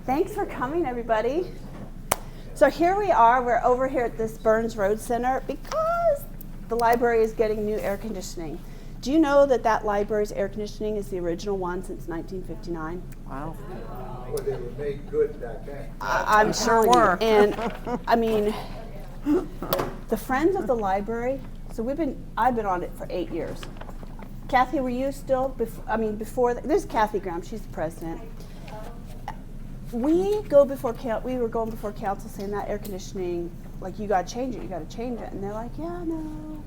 Thanks for coming, everybody. So here we are. We're over here at this Burns Road Center because the library is getting new air conditioning. Do you know that that library's air conditioning is the original one since 1959? Wow. Well, they were made good back then. I'm sure telling were. you. And I mean, the Friends of the Library. So I've been on it for 8 years. Kathy, were you still? Before this is Kathy Graham. She's the president. We were going before council saying that air conditioning, like, you got to change it. And they're like, yeah, no.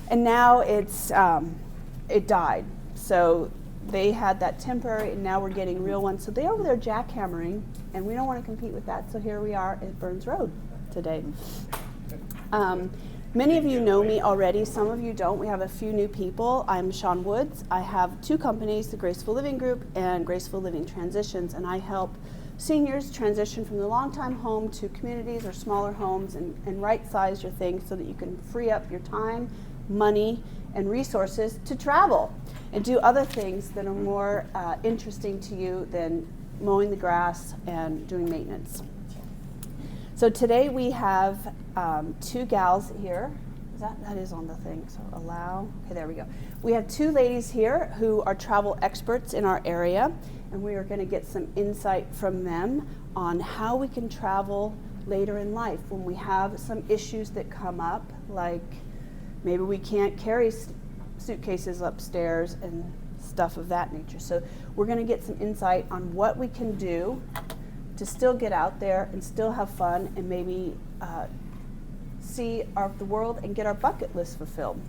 And now it died. So they had that temporary, and now we're getting real ones. So they're over there jackhammering, and we don't want to compete with that. So here we are at Burns Road today. Many of you know me already. Some of you don't. We have a few new people. I'm Shawn Woods. I have 2 companies, the Graceful Living Group and Graceful Living Transitions, and I help seniors transition from the long-time home to communities or smaller homes and right-size your things so that you can free up your time, money, and resources to travel and do other things that are more interesting to you than mowing the grass and doing maintenance. So today we have 2 gals here. That is on the thing, so allow. Okay, there we go. We have 2 ladies here who are travel experts in our area, and we are going to get some insight from them on how we can travel later in life when we have some issues that come up, like maybe we can't carry suitcases upstairs and stuff of that nature. So we're going to get some insight on what we can do to still get out there and still have fun and maybe see the world and get our bucket list fulfilled.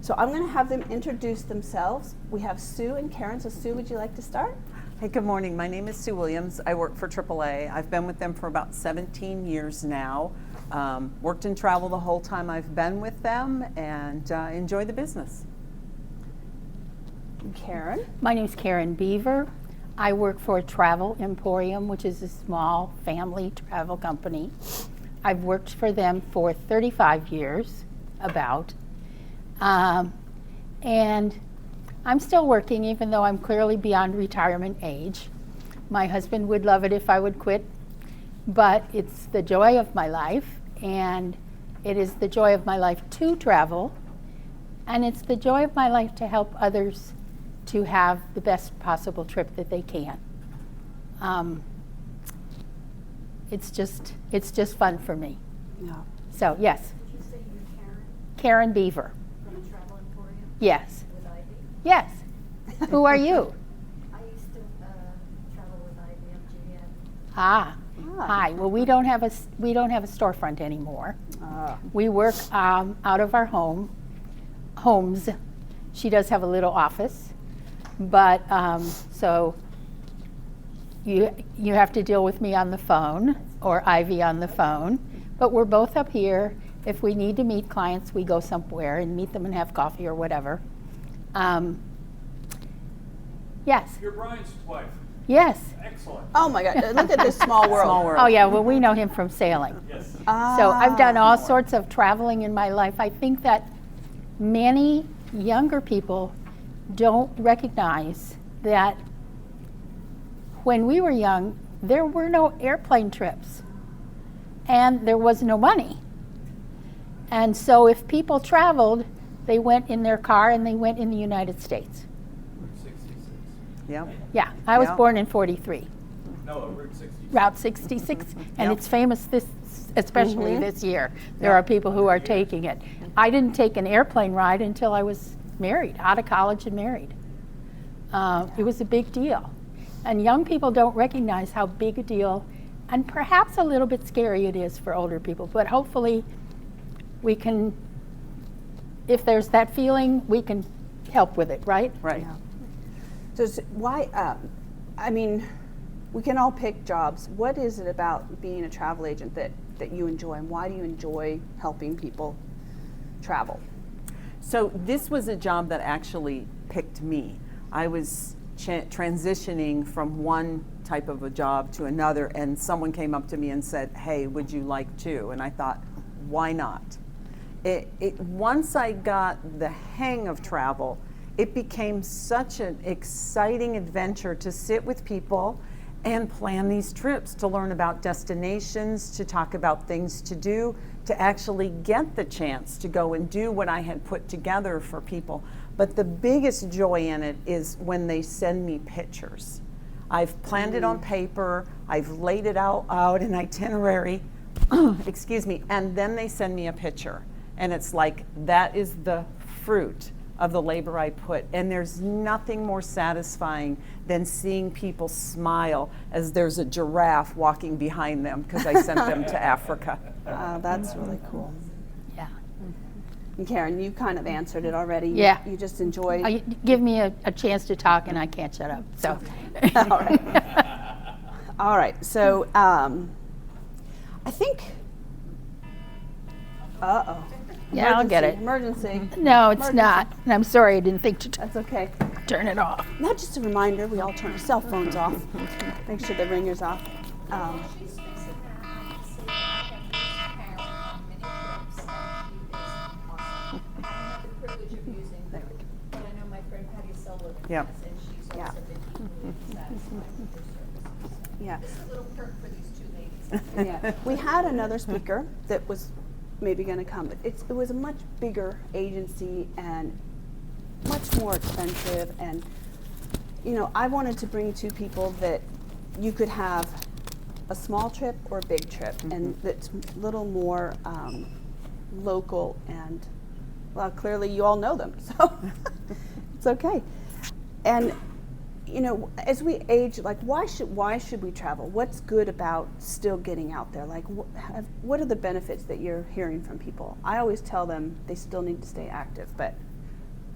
So I'm going to have them introduce themselves. We have Sue and Karen. So Sue, would you like to start? Hey, good morning. My name is Sue Williams. I work for AAA. I've been with them for about 17 years now. Worked in travel the whole time I've been with them, and enjoy the business. Karen? My name is Karen Beaver. I work for Travel Emporium, which is a small family travel company. I've worked for them for 35 years, about. And I'm still working, even though I'm clearly beyond retirement age. My husband would love it if I would quit, but it's the joy of my life, and it is the joy of my life to travel, and it's the joy of my life to help others to have the best possible trip that they can. It's just fun for me. Yeah. So yes. Did you say you're Karen Karen Beaver. from the Travel Emporium? Yes. With Ivy? Yes. Who are you? I used to travel with Ivy MGM. Ah. Hi. Well, we don't have a storefront anymore. We work out of our homes. She does have a little office, but so you have to deal with me on the phone or Ivy on the phone. But we're both up here. If we need to meet clients, we go somewhere and meet them and have coffee or whatever. Yes. You're Brian's wife. Yes. Excellent. Oh my God, look at this small world. Small world. Oh yeah, well we know him from sailing. Yes. So I've done all sorts of traveling in my life. I think that many younger people don't recognize that when we were young, there were no airplane trips and there was no money. And so if people traveled, they went in their car and they went in the United States. Route 66. Yep. Yeah, I was Yeah. born in 43. No, Route 66. Route 66, and Yep. it's famous especially this year. There Yep. are people who are taking it. I didn't take an airplane ride until I was married, out of college and married. It was a big deal. And young people don't recognize how big a deal, and perhaps a little bit scary it is for older people, but hopefully we can, if there's that feeling, we can help with it, right? Right. So why, we can all pick jobs. What is it about being a travel agent that you enjoy, and why do you enjoy helping people travel? So this was a job that actually picked me. I was transitioning from one type of a job to another, and someone came up to me and said, hey, would you like to? And I thought, why not? Once I got the hang of travel, it became such an exciting adventure to sit with people and plan these trips to learn about destinations, to talk about things to do, to actually get the chance to go and do what I had put together for people. But the biggest joy in it is when they send me pictures. I've planned it on paper, I've laid it out in itinerary, excuse me, and then they send me a picture. And it's like, that is the fruit of the labor I put. And there's nothing more satisfying than seeing people smile as there's a giraffe walking behind them because I sent them to Africa. That's really cool. Yeah. And Karen, you kind of answered it already. Yeah. You just enjoy. Give me a chance to talk and I can't shut up. So. All right. All right. So I think. Uh-oh. Yeah, I'll get it. Emergency. No, it's Emergency. not. And I'm sorry, I didn't think to That's okay. turn it off. Now, just a reminder, we all turn our cell phones off. Make sure the ringer's off. She's fixing that. So I have this parent on many trips, and she is awesome. I don't have the privilege of using her, but I know my friend Patty Sullivan Yep. has, and she's Yeah. also been equally satisfied with her services. Yeah. This is a little perk for these two ladies. Yeah. We had another speaker that was maybe going to come, but it was a much bigger agency and much more expensive. And, you know, I wanted to bring two people that you could have a small trip or a big trip, and that's a little more local. And, well, clearly you all know them, so it's okay. And, you know, as we age, like, why should we travel? What's good about still getting out there? Like, what are the benefits that you're hearing from people? I always tell them they still need to stay active, but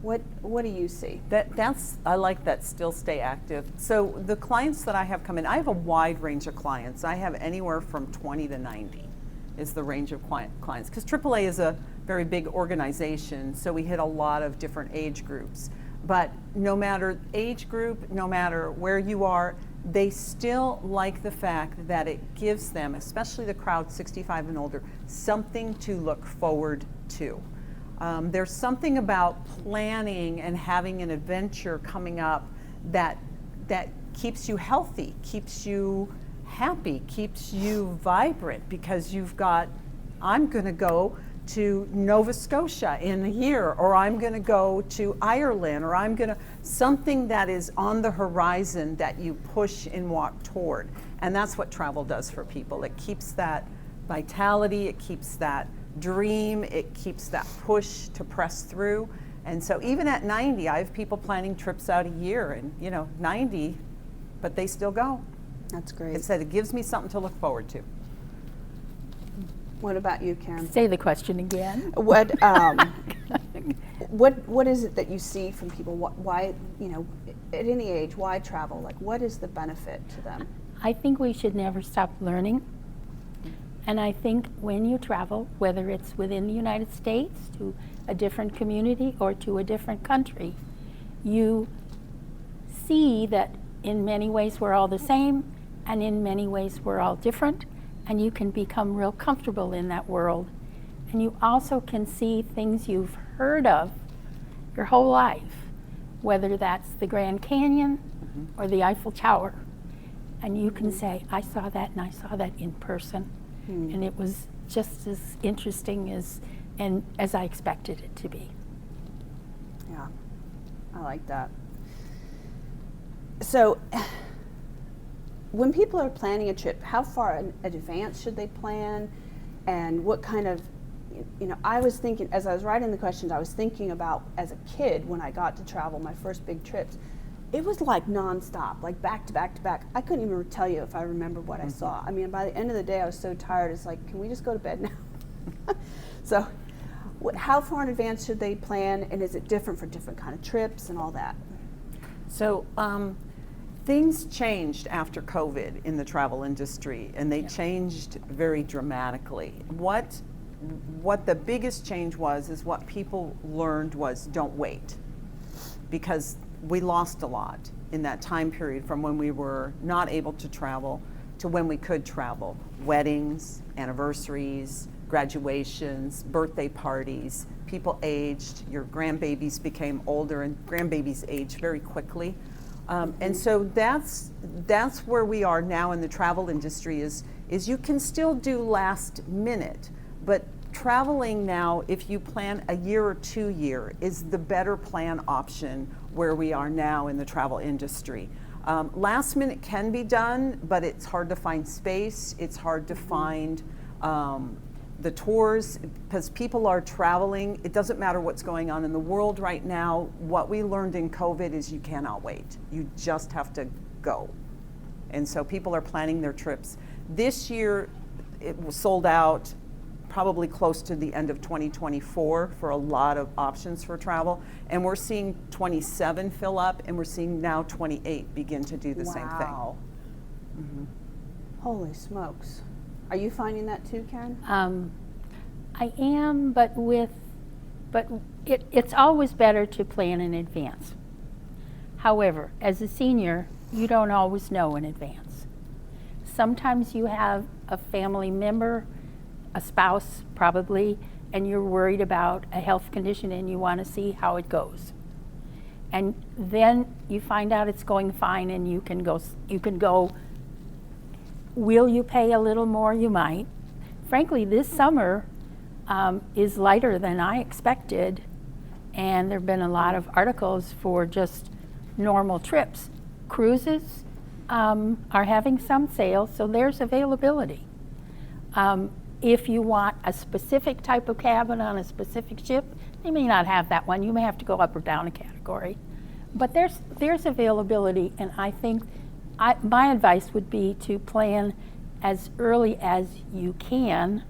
what do you see? I like that, still stay active. So the clients that I have come in, I have a wide range of clients. I have anywhere from 20 to 90 is the range of clients, because AAA is a very big organization, so we hit a lot of different age groups. But no matter age group, no matter where you are, they still like the fact that it gives them, especially the crowd 65 and older, something to look forward to. There's something about planning and having an adventure coming up that keeps you healthy, keeps you happy, keeps you vibrant, because you've got, I'm going to go to Nova Scotia in a year, or I'm going to go to Ireland, or something that is on the horizon that you push and walk toward. And that's what travel does for people. It keeps that vitality, it keeps that dream, it keeps that push to press through. And so even at 90, I have people planning trips out a year, and 90, but they still go. That's great. It said it gives me something to look forward to. What about you, Karen? Say the question again. What is it that you see from people? Why, at any age, why travel? Like, what is the benefit to them? I think we should never stop learning. And I think when you travel, whether it's within the United States, to a different community, or to a different country, you see that in many ways we're all the same, and in many ways we're all different, and you can become real comfortable in that world. And you also can see things you've heard of your whole life, whether that's the Grand Canyon or the Eiffel Tower. And you can say, I saw that, and I saw that in person. And it was just as interesting as I expected it to be. Yeah, I like that. So, when people are planning a trip, how far in advance should they plan? And what kind of, I was thinking, as I was writing the questions, I was thinking about as a kid when I got to travel, my first big trips, it was like nonstop, like back to back to back. I couldn't even tell you if I remember what I saw. I mean, by the end of the day, I was so tired, it's like, can we just go to bed now? So, how far in advance should they plan, and is it different for different kind of trips and all that? So, things changed after COVID in the travel industry, and they changed very dramatically. What the biggest change is what people learned was don't wait, because we lost a lot in that time period from when we were not able to travel to when we could travel. Weddings, anniversaries, graduations, birthday parties, people aged, your grandbabies became older, and grandbabies age very quickly. And so that's where we are now in the travel industry is you can still do last minute, but traveling now, if you plan a year or 2 year, is the better plan option where we are now in the travel industry. Last minute can be done, but it's hard to find space. It's hard to find the tours because people are traveling. It doesn't matter what's going on in the world right now. What we learned in COVID is you cannot wait. You just have to go. And so people are planning their trips. This year, it was sold out probably close to the end of 2024 for a lot of options for travel. And we're seeing 27 fill up, and we're seeing now 28 begin to do the same thing. Wow. Holy smokes. Are you finding that too, Karen? I am, but it's always better to plan in advance. However, as a senior, you don't always know in advance. Sometimes you have a family member, a spouse probably, and you're worried about a health condition and you want to see how it goes. And then you find out it's going fine and you can go. Will you pay a little more? You might. Frankly, this summer is lighter than I expected, and there have been a lot of articles for just normal trips. Cruises are having some sales, so there's availability. If you want a specific type of cabin on a specific ship, they may not have that one. You may have to go up or down a category. But there's availability, and I think my advice would be to plan as early as you can,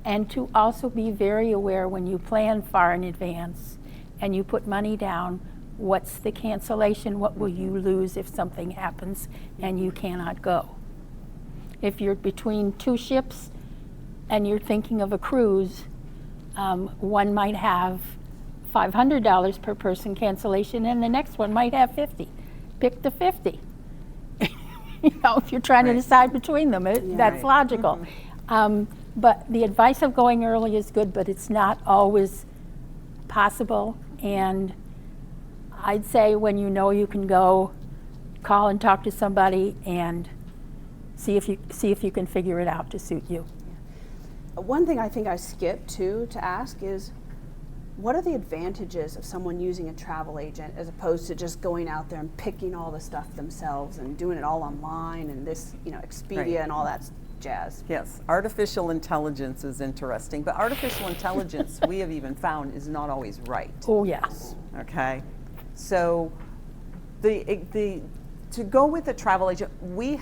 and to also be very aware when you plan far in advance and you put money down, what's the cancellation, what will you lose if something happens and you cannot go. If you're between two ships and you're thinking of a cruise, one might have $500 per person cancellation and the next one might have 50. Pick the 50. If you're trying to decide between them, that's logical. But the advice of going early is good, but it's not always possible. And I'd say when you know you can go, call and talk to somebody and see if you can figure it out to suit you. One thing I think I skipped too to ask is, what are the advantages of someone using a travel agent as opposed to just going out there and picking all the stuff themselves and doing it all online and this, Expedia Right. and all that jazz? Yes, artificial intelligence is interesting, but artificial intelligence, we have even found, is not always right. Oh, yes. Okay, so to go with a travel agent, we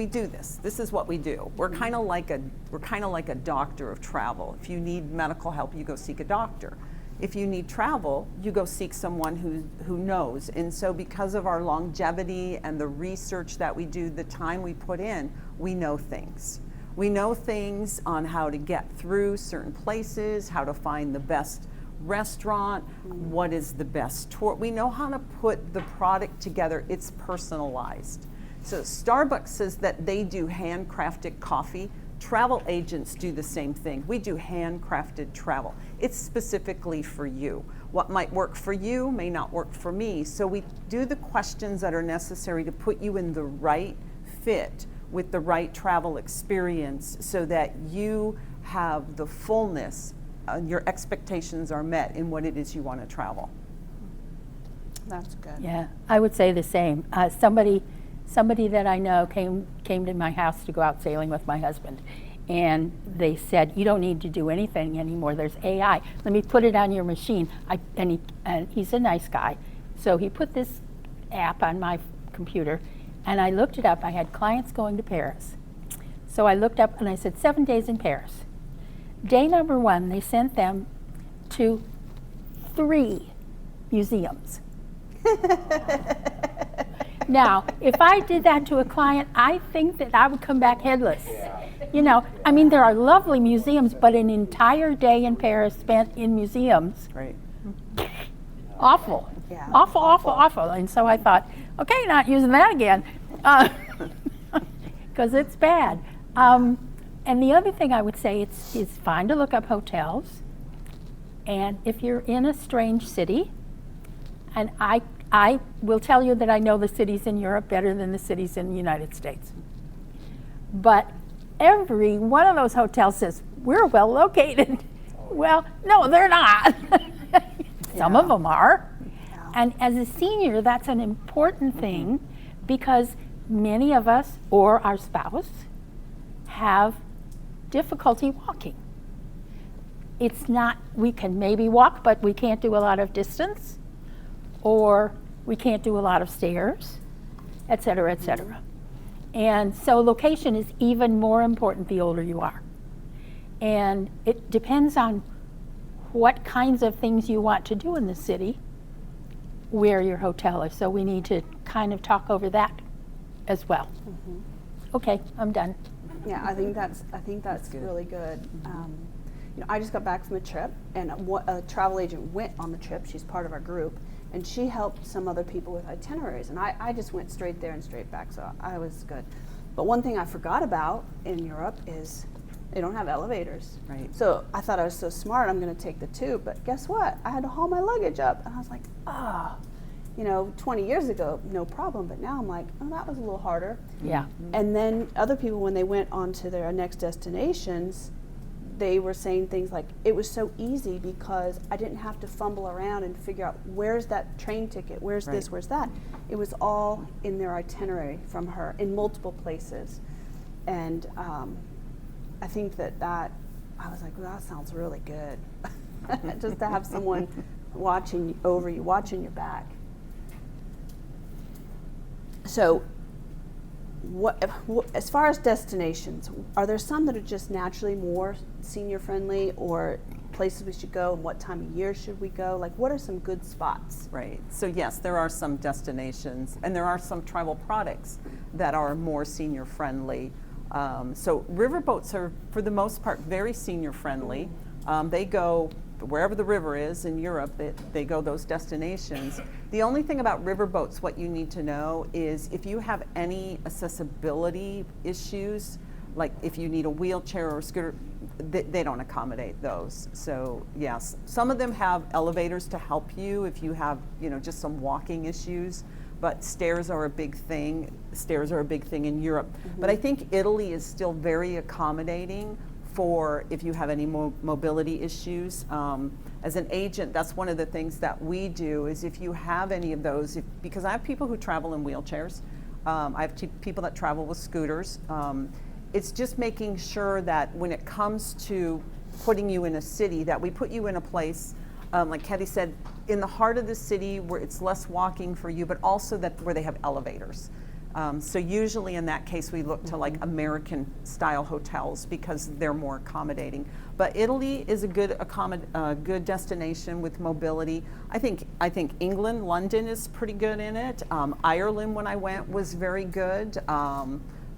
do this. This is what we do. We're kind of like a doctor of travel. If you need medical help, you go seek a doctor. If you need travel, you go seek someone who knows. And so because of our longevity and the research that we do, the time we put in, we know things. We know things on how to get through certain places, how to find the best restaurant, what is the best tour. We know how to put the product together. It's personalized. So Starbucks says that they do handcrafted coffee. Travel agents do the same thing. We do handcrafted travel. It's specifically for you. What might work for you may not work for me. So we do the questions that are necessary to put you in the right fit with the right travel experience so that you have the fullness, your expectations are met in what it is you want to travel. That's good. Yeah, I would say the same. Somebody that I know came to my house to go out sailing with my husband, and they said, "You don't need to do anything anymore. There's AI. Let me put it on your machine." And he's a nice guy, so he put this app on my computer, and I looked it up. I had clients going to Paris, so I looked up and I said 7 days in Paris. Day number 1, they sent them to 3 museums. Now, if I did that to a client, I think that I would come back headless. There are lovely museums, but an entire day in Paris spent in museums, Right. awful. Yeah. Awful. And so I thought, okay, not using that again, because it's bad. And the other thing I would say is fine to look up hotels. And if you're in a strange city, and I will tell you that I know the cities in Europe better than the cities in the United States. But every one of those hotels says, we're well located. Well, no, they're not. Some of them are. And as a senior, that's an important thing because many of us or our spouse have difficulty walking. It's not, we can maybe walk, but we can't do a lot of distance, or we can't do a lot of stairs, et cetera, et cetera. And so location is even more important the older you are. And it depends on what kinds of things you want to do in the city, where your hotel is. So we need to kind of talk over that as well. Okay, I'm done. Yeah, I think that's good. really good. You know, I just got back from a trip, and a travel agent went on the trip. She's part of our group, and she helped some other people with itineraries. And I just went straight there and straight back, so I was good. But one thing I forgot about in Europe is they don't have elevators. Right. So I thought I was so smart, I'm going to take the tube. But guess what? I had to haul my luggage up, and I was like, you know, 20 years ago, no problem. But now I'm like, oh, that was a little harder. Yeah. And then other people, when they went on to their next destinations, they were saying things like, it was so easy because I didn't have to fumble around and figure out where's that train ticket, where's this, Right. where's that. It was all in their itinerary from her in multiple places. And I think that I was like, well, that sounds really good. Just to have someone watching over you, watching your back. So as far as destinations, are there some that are just naturally more senior friendly, or places we should go, and what time of year should we go? Like, what are some good spots? Right. So yes, there are some destinations, and there are some travel products that are more senior friendly. So riverboats are, for the most part, very senior friendly. They go wherever the river is in Europe. They go those destinations. The only thing about riverboats, what you need to know is if you have any accessibility issues, like if you need a wheelchair or a scooter, they don't accommodate those. So yes, some of them have elevators to help you if you have, you know, just some walking issues. But stairs are a big thing. Stairs are a big thing in Europe. But I think Italy is still very accommodating for if you have any mobility issues. As an agent, that's one of the things that we do is if you have any of those, because I have people who travel in wheelchairs. I have people that travel with scooters. It's just making sure that when it comes to putting you in a city, that we put you in a place, like Kathy said, in the heart of the city where it's less walking for you, but also that where they have elevators. So usually in that case, we look to like American style hotels because they're more accommodating. But Italy is a good destination with mobility. I think England, London is pretty good in it. Ireland, when I went, was very good.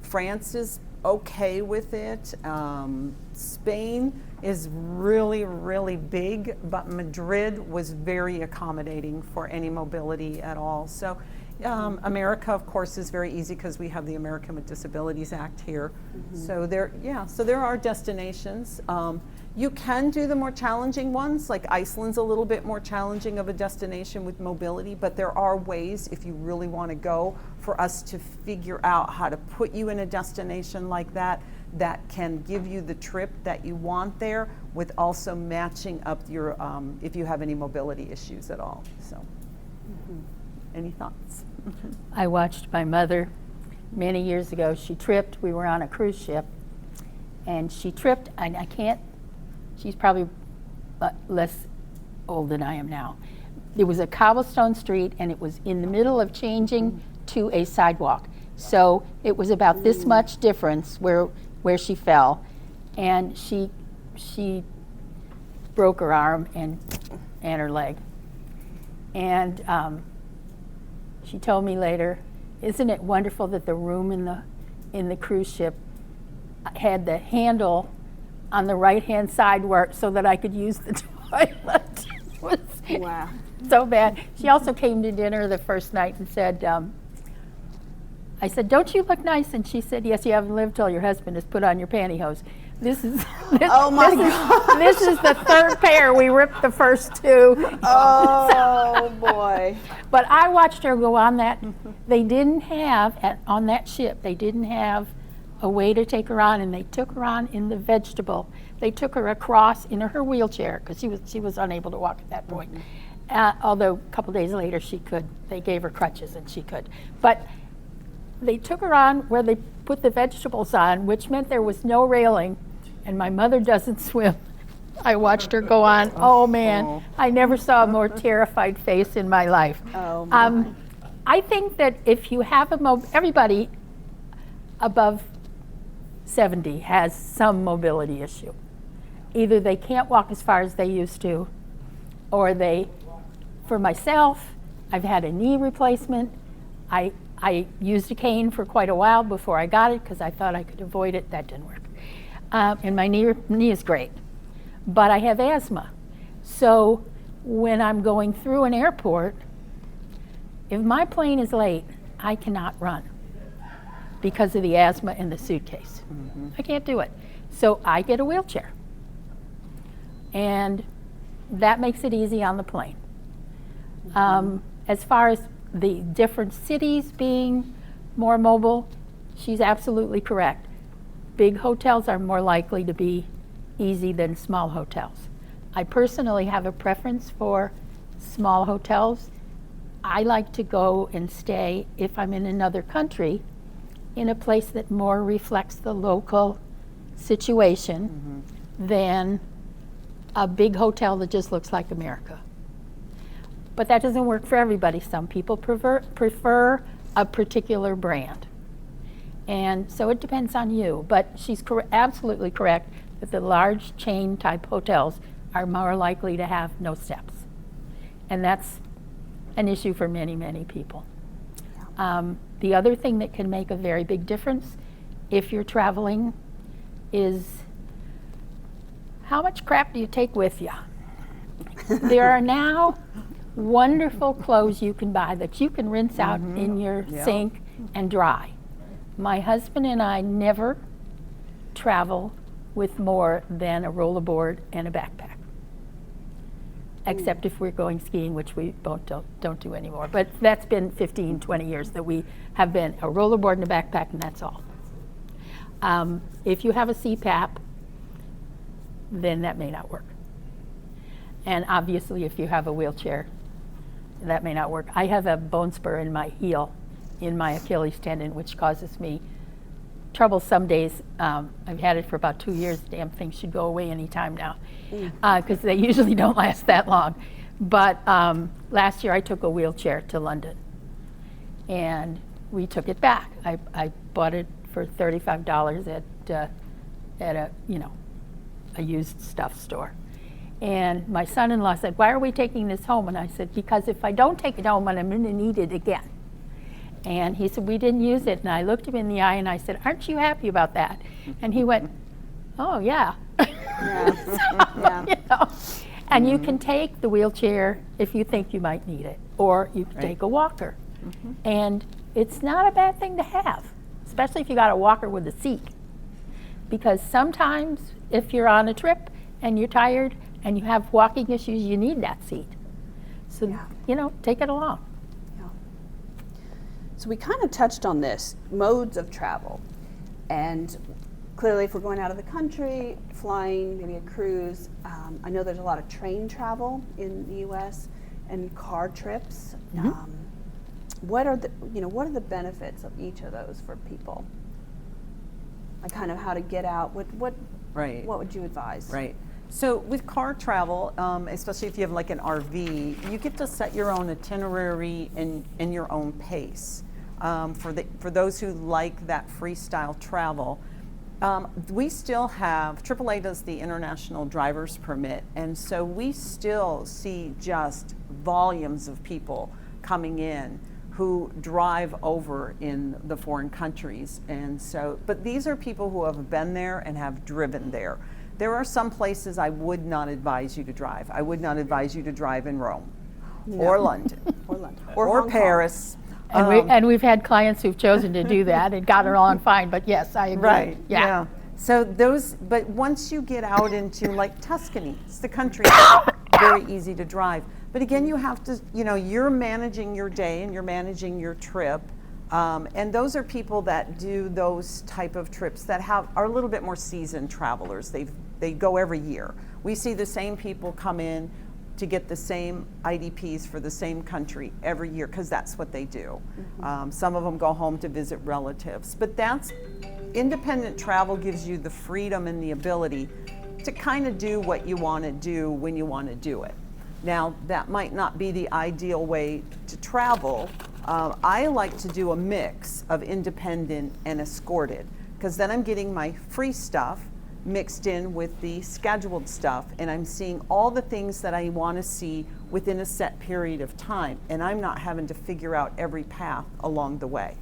France is okay with it. Spain is really, really big, but Madrid was very accommodating for any mobility at all. So America, of course, is very easy because we have the American with Disabilities Act here. So there are destinations. You can do the more challenging ones, like Iceland's a little bit more challenging of a destination with mobility, but there are ways, if you really want to go, for us to figure out how to put you in a destination like that that can give you the trip that you want there with also matching up your, if you have any mobility issues at all. So, any thoughts? I watched my mother many years ago. She tripped. We were on a cruise ship, and she tripped, and she's probably less old than I am now. It was a cobblestone street, and it was in the middle of changing to a sidewalk. So it was about this much difference where she fell, and she broke her arm and her leg. And she told me later, isn't it wonderful that the room in the cruise ship had the handle on the right-hand side so that I could use the toilet. It was Wow. so bad. She also came to dinner the first night and said, I said, don't you look nice? And she said, yes, you haven't lived till your husband has put on your pantyhose. This is Oh my God. This is the third pair. We ripped the first two. Oh boy. But I watched her go on that. They didn't have, on that ship, they didn't have a way to take her on, and they took her on in the vegetable. They took her across in her wheelchair, because she was unable to walk at that point. Although a couple days later she could. They gave her crutches and she could. But they took her on where they put the vegetables on, which meant there was no railing, and my mother doesn't swim. I watched her go on. Oh man, I never saw a more terrified face in my life. Oh my. I think that if you have everybody above 70 has some mobility issue. Either they can't walk as far as they used to, or for myself, I've had a knee replacement. I used a cane for quite a while before I got it because I thought I could avoid it. That didn't work. And my knee is great. But I have asthma. So when I'm going through an airport, if my plane is late, I cannot run because of the asthma in the suitcase. I can't do it. So I get a wheelchair. And that makes it easy on the plane. As far as the different cities being more mobile, she's absolutely correct. Big hotels are more likely to be easy than small hotels. I personally have a preference for small hotels. I like to go and stay, if I'm in another country, in a place that more reflects the local situation than a big hotel that just looks like America. But that doesn't work for everybody. Some people prefer a particular brand. And so it depends on you. But she's absolutely correct that the large chain type hotels are more likely to have no steps. And that's an issue for many, many people. The other thing that can make a very big difference if you're traveling is how much crap do you take with you? There are now wonderful clothes you can buy that you can rinse out in your sink and dry. My husband and I never travel with more than a rollerboard and a backpack. Except if we're going skiing, which we don't do anymore. But that's been 15, 20 years that we have been a rollerboard and a backpack, and that's all. If you have a CPAP, then that may not work. And obviously, if you have a wheelchair, that may not work. I have a bone spur in my heel, in my Achilles tendon, which causes me trouble some days. I've had it for about 2 years. Damn thing should go away any time now, because they usually don't last that long. But last year I took a wheelchair to London, and we took it back. I bought it for $35 at a used stuff store. And my son-in-law said, "Why are we taking this home?" And I said, "Because if I don't take it home, I'm going to need it again." And he said, "We didn't use it." And I looked him in the eye and I said, "Aren't you happy about that?" And he went, "Oh, yeah." And you can take the wheelchair if you think you might need it, or you can take a walker. And it's not a bad thing to have, especially if you got a walker with a seat. Because sometimes if you're on a trip and you're tired and you have walking issues, you need that seat. So, take it along. So we kind of touched on this, modes of travel. And clearly if we're going out of the country, flying, maybe a cruise, I know there's a lot of train travel in the US and car trips. What are the benefits of each of those for people? Like kind of how to get out, what would you advise? Right. So with car travel, especially if you have like an RV, you get to set your own itinerary and your own pace. For those who like that freestyle travel, we still have, AAA does the international driver's permit, and so we still see just volumes of people coming in who drive over in the foreign countries. And so, but these are people who have been there and have driven there. There are some places I would not advise you to drive. I would not advise you to drive in Rome or London Or London. or Hong Kong. Paris And we've had clients who've chosen to do that and got it on fine, but yes, I agree. Right, Yeah. yeah. So but once you get out into like Tuscany, it's the country, very easy to drive. But again, you have to, you're managing your day and you're managing your trip. And those are people that do those type of trips that are a little bit more seasoned travelers. They go every year. We see the same people come in to get the same IDPs for the same country every year because that's what they do. Some of them go home to visit relatives. But independent travel gives you the freedom and the ability to kind of do what you want to do when you want to do it. Now, that might not be the ideal way to travel. I like to do a mix of independent and escorted because then I'm getting my free stuff mixed in with the scheduled stuff, and I'm seeing all the things that I want to see within a set period of time, and I'm not having to figure out every path along the way.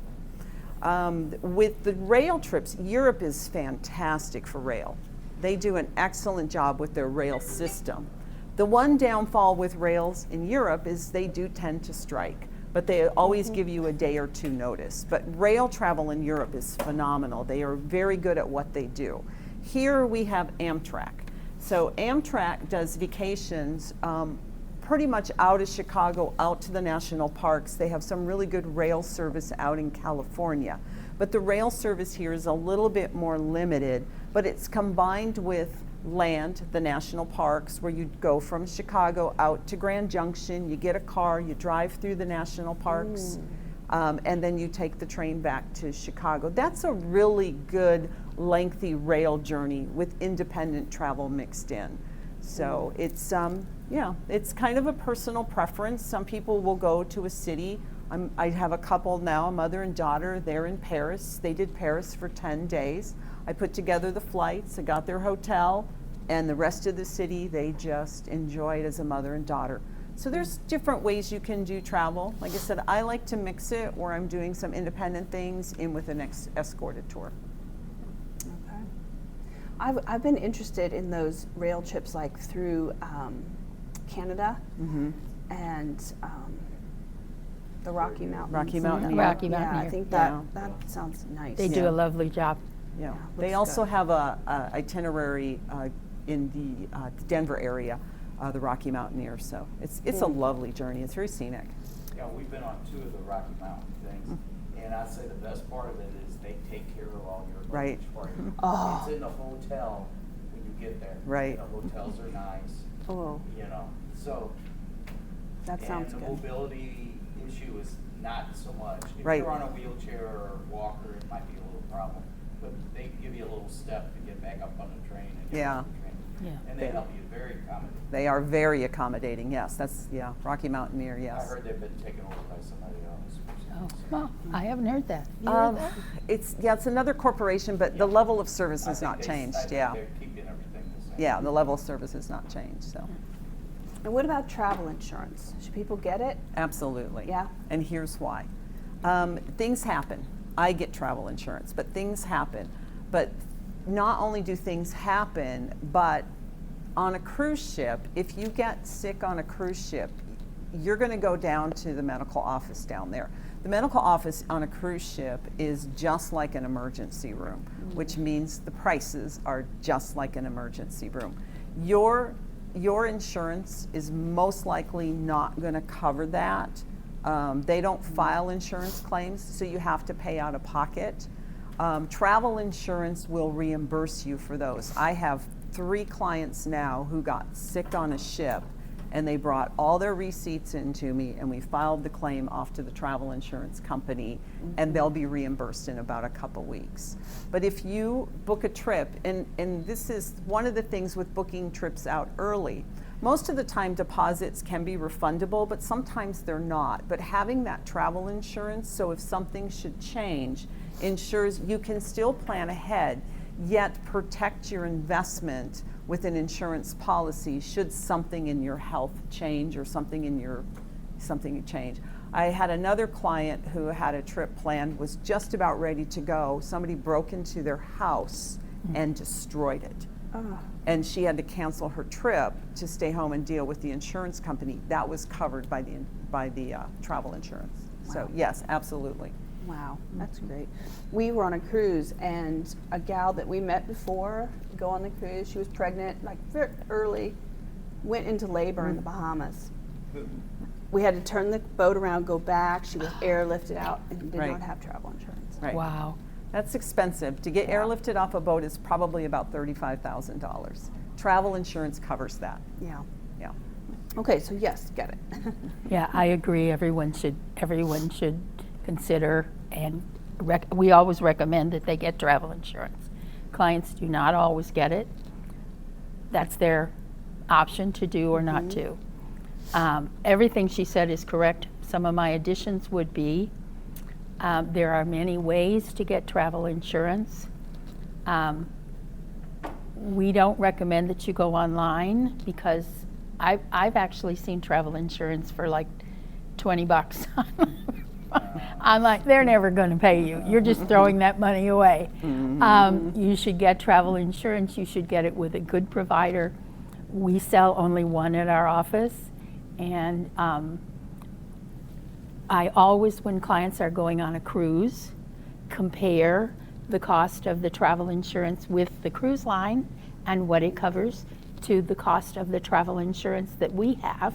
With the rail trips, Europe is fantastic for rail. They do an excellent job with their rail system. The one downfall with rails in Europe is they do tend to strike, but they always give you a day or two notice. But rail travel in Europe is phenomenal. They are very good at what they do. Here we have Amtrak. So Amtrak does vacations pretty much out of Chicago, out to the national parks. They have some really good rail service out in California. But the rail service here is a little bit more limited, but it's combined with land, the national parks, where you go from Chicago out to Grand Junction, you get a car, you drive through the national parks, and then you take the train back to Chicago. That's a really good, lengthy rail journey with independent travel mixed in. So it's, it's kind of a personal preference. Some people will go to a city. I have a couple now, a mother and daughter, they're in Paris. They did Paris for 10 days. I put together the flights, I got their hotel, and the rest of the city, they just enjoyed as a mother and daughter. So there's different ways you can do travel. Like I said, I like to mix it where I'm doing some independent things in with an escorted tour. Okay. I've been interested in those rail trips like through Canada and the Rocky Mountains. Rocky Mountain. Rocky Yeah, Mountain I here. think that sounds nice. They do a lovely job. Yeah. looks They also good. have a itinerary in the Denver area, the Rocky Mountaineer. So it's a lovely journey. It's very scenic. Yeah, we've been on 2 of the Rocky Mountain things, and I'd say the best part of it is they take care of all your Right. luggage for you. Oh. It's in the hotel when you get there. Right. The hotels are nice, Oh, so. that sounds And the good. mobility issue is not so much. If Right. you're on a wheelchair or walker, it might be a little problem, but they give you a little step to get back up on the train and get Yeah. off the train. Yeah. And they help you very accommodating. They are very accommodating. Yes, Rocky Mountaineer. I Yes. heard they've been taken over by somebody else. Oh, well, I haven't heard that. You Um, heard that? it's another corporation, but the level of service I has think not I changed. think Yeah. they're keeping everything the same. Yeah, the level of service has not changed. So. And what about travel insurance? Should people get it? Absolutely. Yeah. And here's why. Things happen. I get travel insurance, but things happen. But not only do things happen, but on a cruise ship, if you get sick on a cruise ship, you're going to go down to the medical office down there. The medical office on a cruise ship is just like an emergency room, which means the prices are just like an emergency room. Your insurance is most likely not going to cover that. They don't file insurance claims, so you have to pay out of pocket. Travel insurance will reimburse you for those. I have 3 clients now who got sick on a ship, and they brought all their receipts into me, and we filed the claim off to the travel insurance company, and they'll be reimbursed in about a couple weeks. But if you book a trip, and this is one of the things with booking trips out early, most of the time deposits can be refundable, but sometimes they're not. But having that travel insurance, so if something should change, ensures you can still plan ahead, yet protect your investment with an insurance policy should something in your health change or something change. I had another client who had a trip planned, was just about ready to go. Somebody broke into their house and destroyed it. And she had to cancel her trip to stay home and deal with the insurance company. That was covered by the travel insurance. So Wow. yes, absolutely. Wow, that's great. We were on a cruise, and a gal that we met before go on the cruise, she was pregnant, like very early, went into labor in the Bahamas. We had to turn the boat around, go back. She was airlifted out and did Right. not have travel insurance. Right. Wow. That's expensive. To get Yeah. airlifted off a boat is probably about $35,000. Travel insurance covers that. Yeah. Yeah. Okay, so yes, get it. Yeah, I agree. Everyone should consider, and we always recommend that they get travel insurance. Clients do not always get it. That's their option to do or not to. Everything she said is correct. Some of my additions would be, there are many ways to get travel insurance. We don't recommend that you go online, because I've actually seen travel insurance for like $20. I'm like, they're never going to pay you. You're just throwing that money away. You should get travel insurance. You should get it with a good provider. We sell only one at our office, and I always, when clients are going on a cruise, compare the cost of the travel insurance with the cruise line and what it covers to the cost of the travel insurance that we have.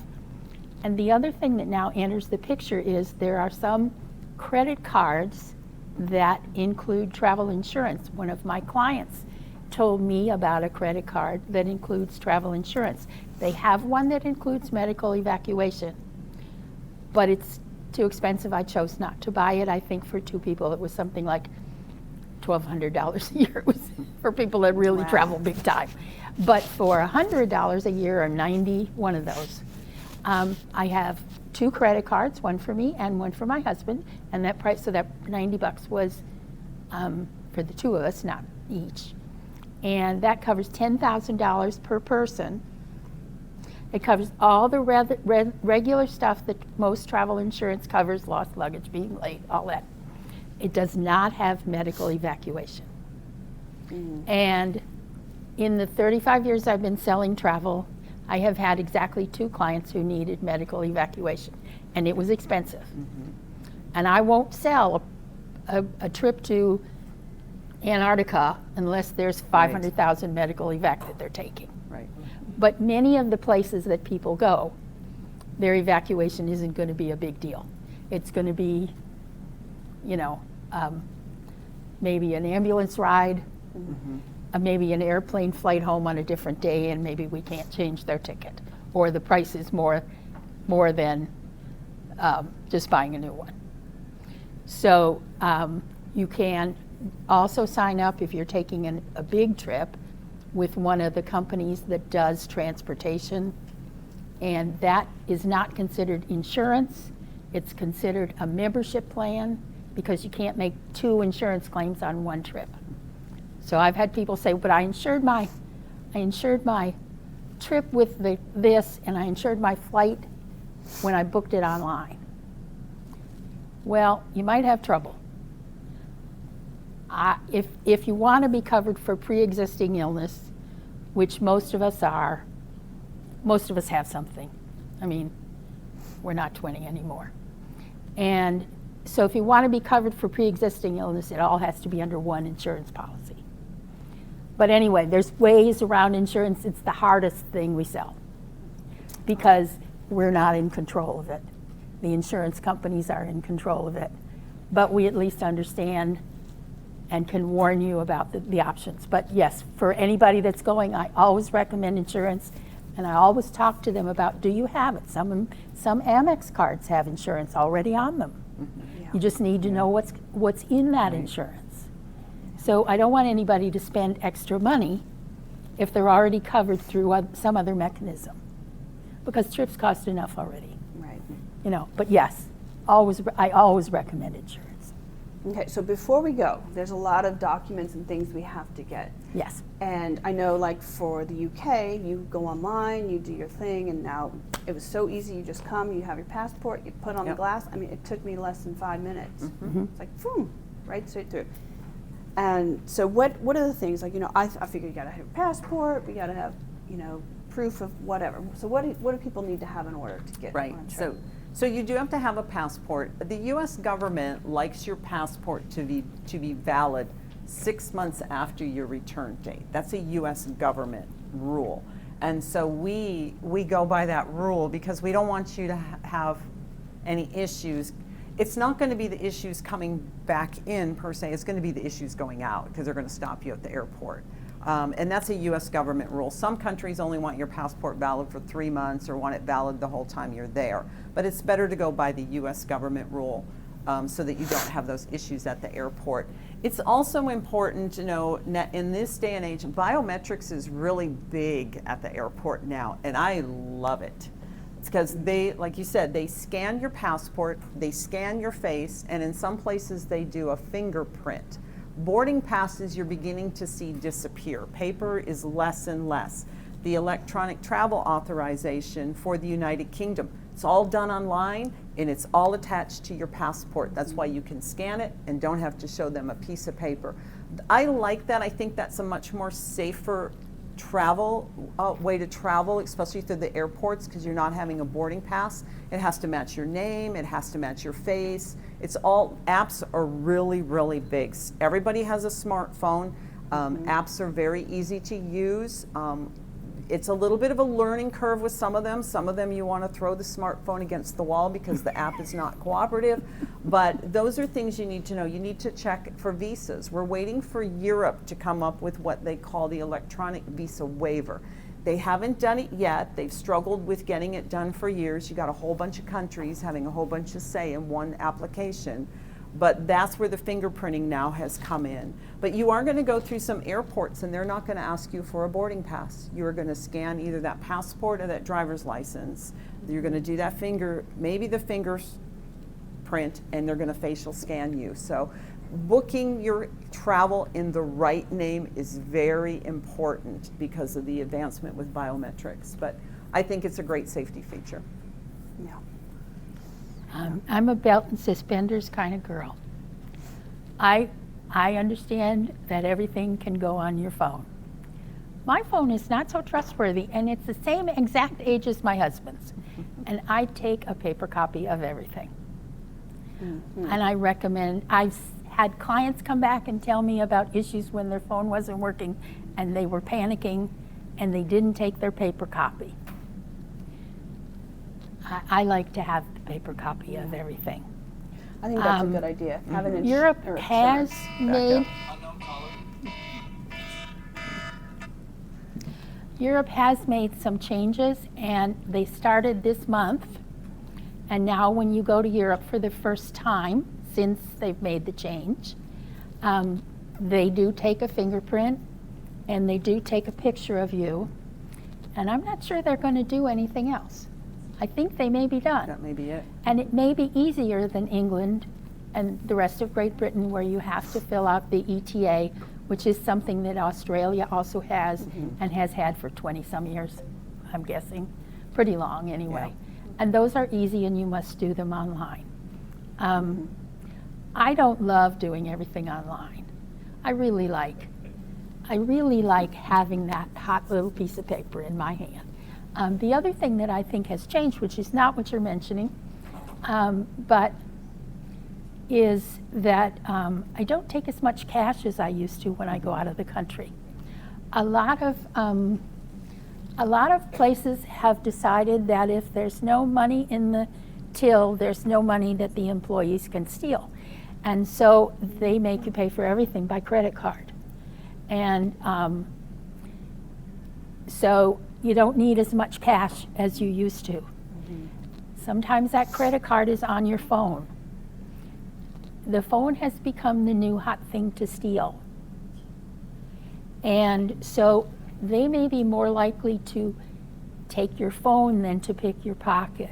And the other thing that now enters the picture is there are some credit cards that include travel insurance. One of my clients told me about a credit card that includes travel insurance. They have one that includes medical evacuation, but it's too expensive. I chose not to buy it. I think for two people it was something like $1,200 a year. It was for people that really travel big time. But for $100 a year or 90, one of those. I have two credit cards, one for me and one for my husband, and that price, so that $90 was for the two of us, not each. And that covers $10,000 per person. It covers all the regular stuff that most travel insurance covers, lost luggage, being late, all that. It does not have medical evacuation. And in the 35 years I've been selling travel, I have had exactly two clients who needed medical evacuation, and it was expensive. And I won't sell a trip to Antarctica unless there's 500,000 medical evac that they're taking. Right. But many of the places that people go, their evacuation isn't going to be a big deal. It's going to be, you know, maybe an ambulance ride, maybe an airplane flight home on a different day, and maybe we can't change their ticket, or the price is more than just buying a new one. So you can also sign up if you're taking a big trip with one of the companies that does transportation, and that is not considered insurance. It's considered a membership plan, because you can't make two insurance claims on one trip. So I've had people say, but I insured my trip with this, and I insured my flight when I booked it online. Well, you might have trouble. If you want to be covered for pre-existing illness, which most of us are, most of us have something. I mean, we're not 20 anymore. And so if you want to be covered for pre-existing illness, it all has to be under one insurance policy. But anyway, there's ways around insurance. It's the hardest thing we sell, because we're not in control of it. The insurance companies are in control of it. But we at least understand and can warn you about the options. But yes, for anybody that's going, I always recommend insurance, and I always talk to them about, do you have it? Some Amex cards have insurance already on them. You just need to know what's in that insurance. So I don't want anybody to spend extra money if they're already covered through some other mechanism, because trips cost enough already. Right. You know, but yes, I always recommend insurance. Okay, so before we go, there's a lot of documents and things we have to get. Yes. And I know, like for the UK, you go online, you do your thing, and now it was so easy. You just come, you have your passport, you put on the glass. I mean, it took me less than 5 minutes. It's like, boom, right straight through. And so what are the things, like, you know, I figure you gotta have a passport, we gotta have, you know, proof of whatever. So what do people need to have in order to get Right. on a trip? So you do have to have a passport. The U.S. government likes your passport to be valid 6 months after your return date. That's a U.S. government rule. And so we go by that rule because we don't want you to have any issues. It's not going to be the issues coming back in per se, it's going to be the issues going out because they're going to stop you at the airport. And that's a U.S. government rule. Some countries only want your passport valid for 3 months or want it valid the whole time you're there. But it's better to go by the U.S. government rule so that you don't have those issues at the airport. It's also important to know in this day and age, biometrics is really big at the airport now, and I love it. It's because they, like you said, they scan your passport, they scan your face, and in some places they do a fingerprint. Boarding passes you're beginning to see disappear. Paper is less and less. The electronic travel authorization for the United Kingdom, it's all done online and it's all attached to your passport. That's why you can scan it and don't have to show them a piece of paper. I like that. I think that's a much more safer travel way to travel, especially through the airports, because you're not having a boarding pass. It has to match your name, it has to match your face. It's all, apps are really, really big. Everybody has a smartphone. Apps are very easy to use. It's a little bit of a learning curve with some of them. Some of them you want to throw the smartphone against the wall because the app is not cooperative. But those are things you need to know. You need to check for visas. We're waiting for Europe to come up with what they call the electronic visa waiver. They haven't done it yet. They've struggled with getting it done for years. You got a whole bunch of countries having a whole bunch of say in one application. But that's where the fingerprinting now has come in. But you are going to go through some airports and they're not going to ask you for a boarding pass. You are going to scan either that passport or that driver's license. You're going to do that maybe the fingerprint, and they're going to facial scan you. So booking your travel in the right name is very important because of the advancement with biometrics. But I think it's a great safety feature. Yeah. I'm a belt and suspenders kind of girl. I understand that everything can go on your phone. My phone is not so trustworthy, and it's the same exact age as my husband's. And I take a paper copy of everything. Mm-hmm. And I recommend, I've had clients come back and tell me about issues when their phone wasn't working and they were panicking and they didn't take their paper copy. I like to have the paper copy of everything. I think that's a good idea. Have an Europe has made some changes, and they started this month. And now when you go to Europe for the first time since they've made the change, they do take a fingerprint and they do take a picture of you. And I'm not sure they're going to do anything else. I think they may be done. That may be it. And it may be easier than England and the rest of Great Britain, where you have to fill out the ETA, which is something that Australia also has and has had for 20-some years, I'm guessing. Pretty long anyway. Yeah. And those are easy and you must do them online. I don't love doing everything online. I really like having that hot little piece of paper in my hand. The other thing that I think has changed, which is not what you're mentioning, but is that I don't take as much cash as I used to when I go out of the country. A lot of places have decided that if there's no money in the till, there's no money that the employees can steal. And so they make you pay for everything by credit card. And so you don't need as much cash as you used to. Sometimes that credit card is on your phone. The phone has become the new hot thing to steal. And so they may be more likely to take your phone than to pick your pocket.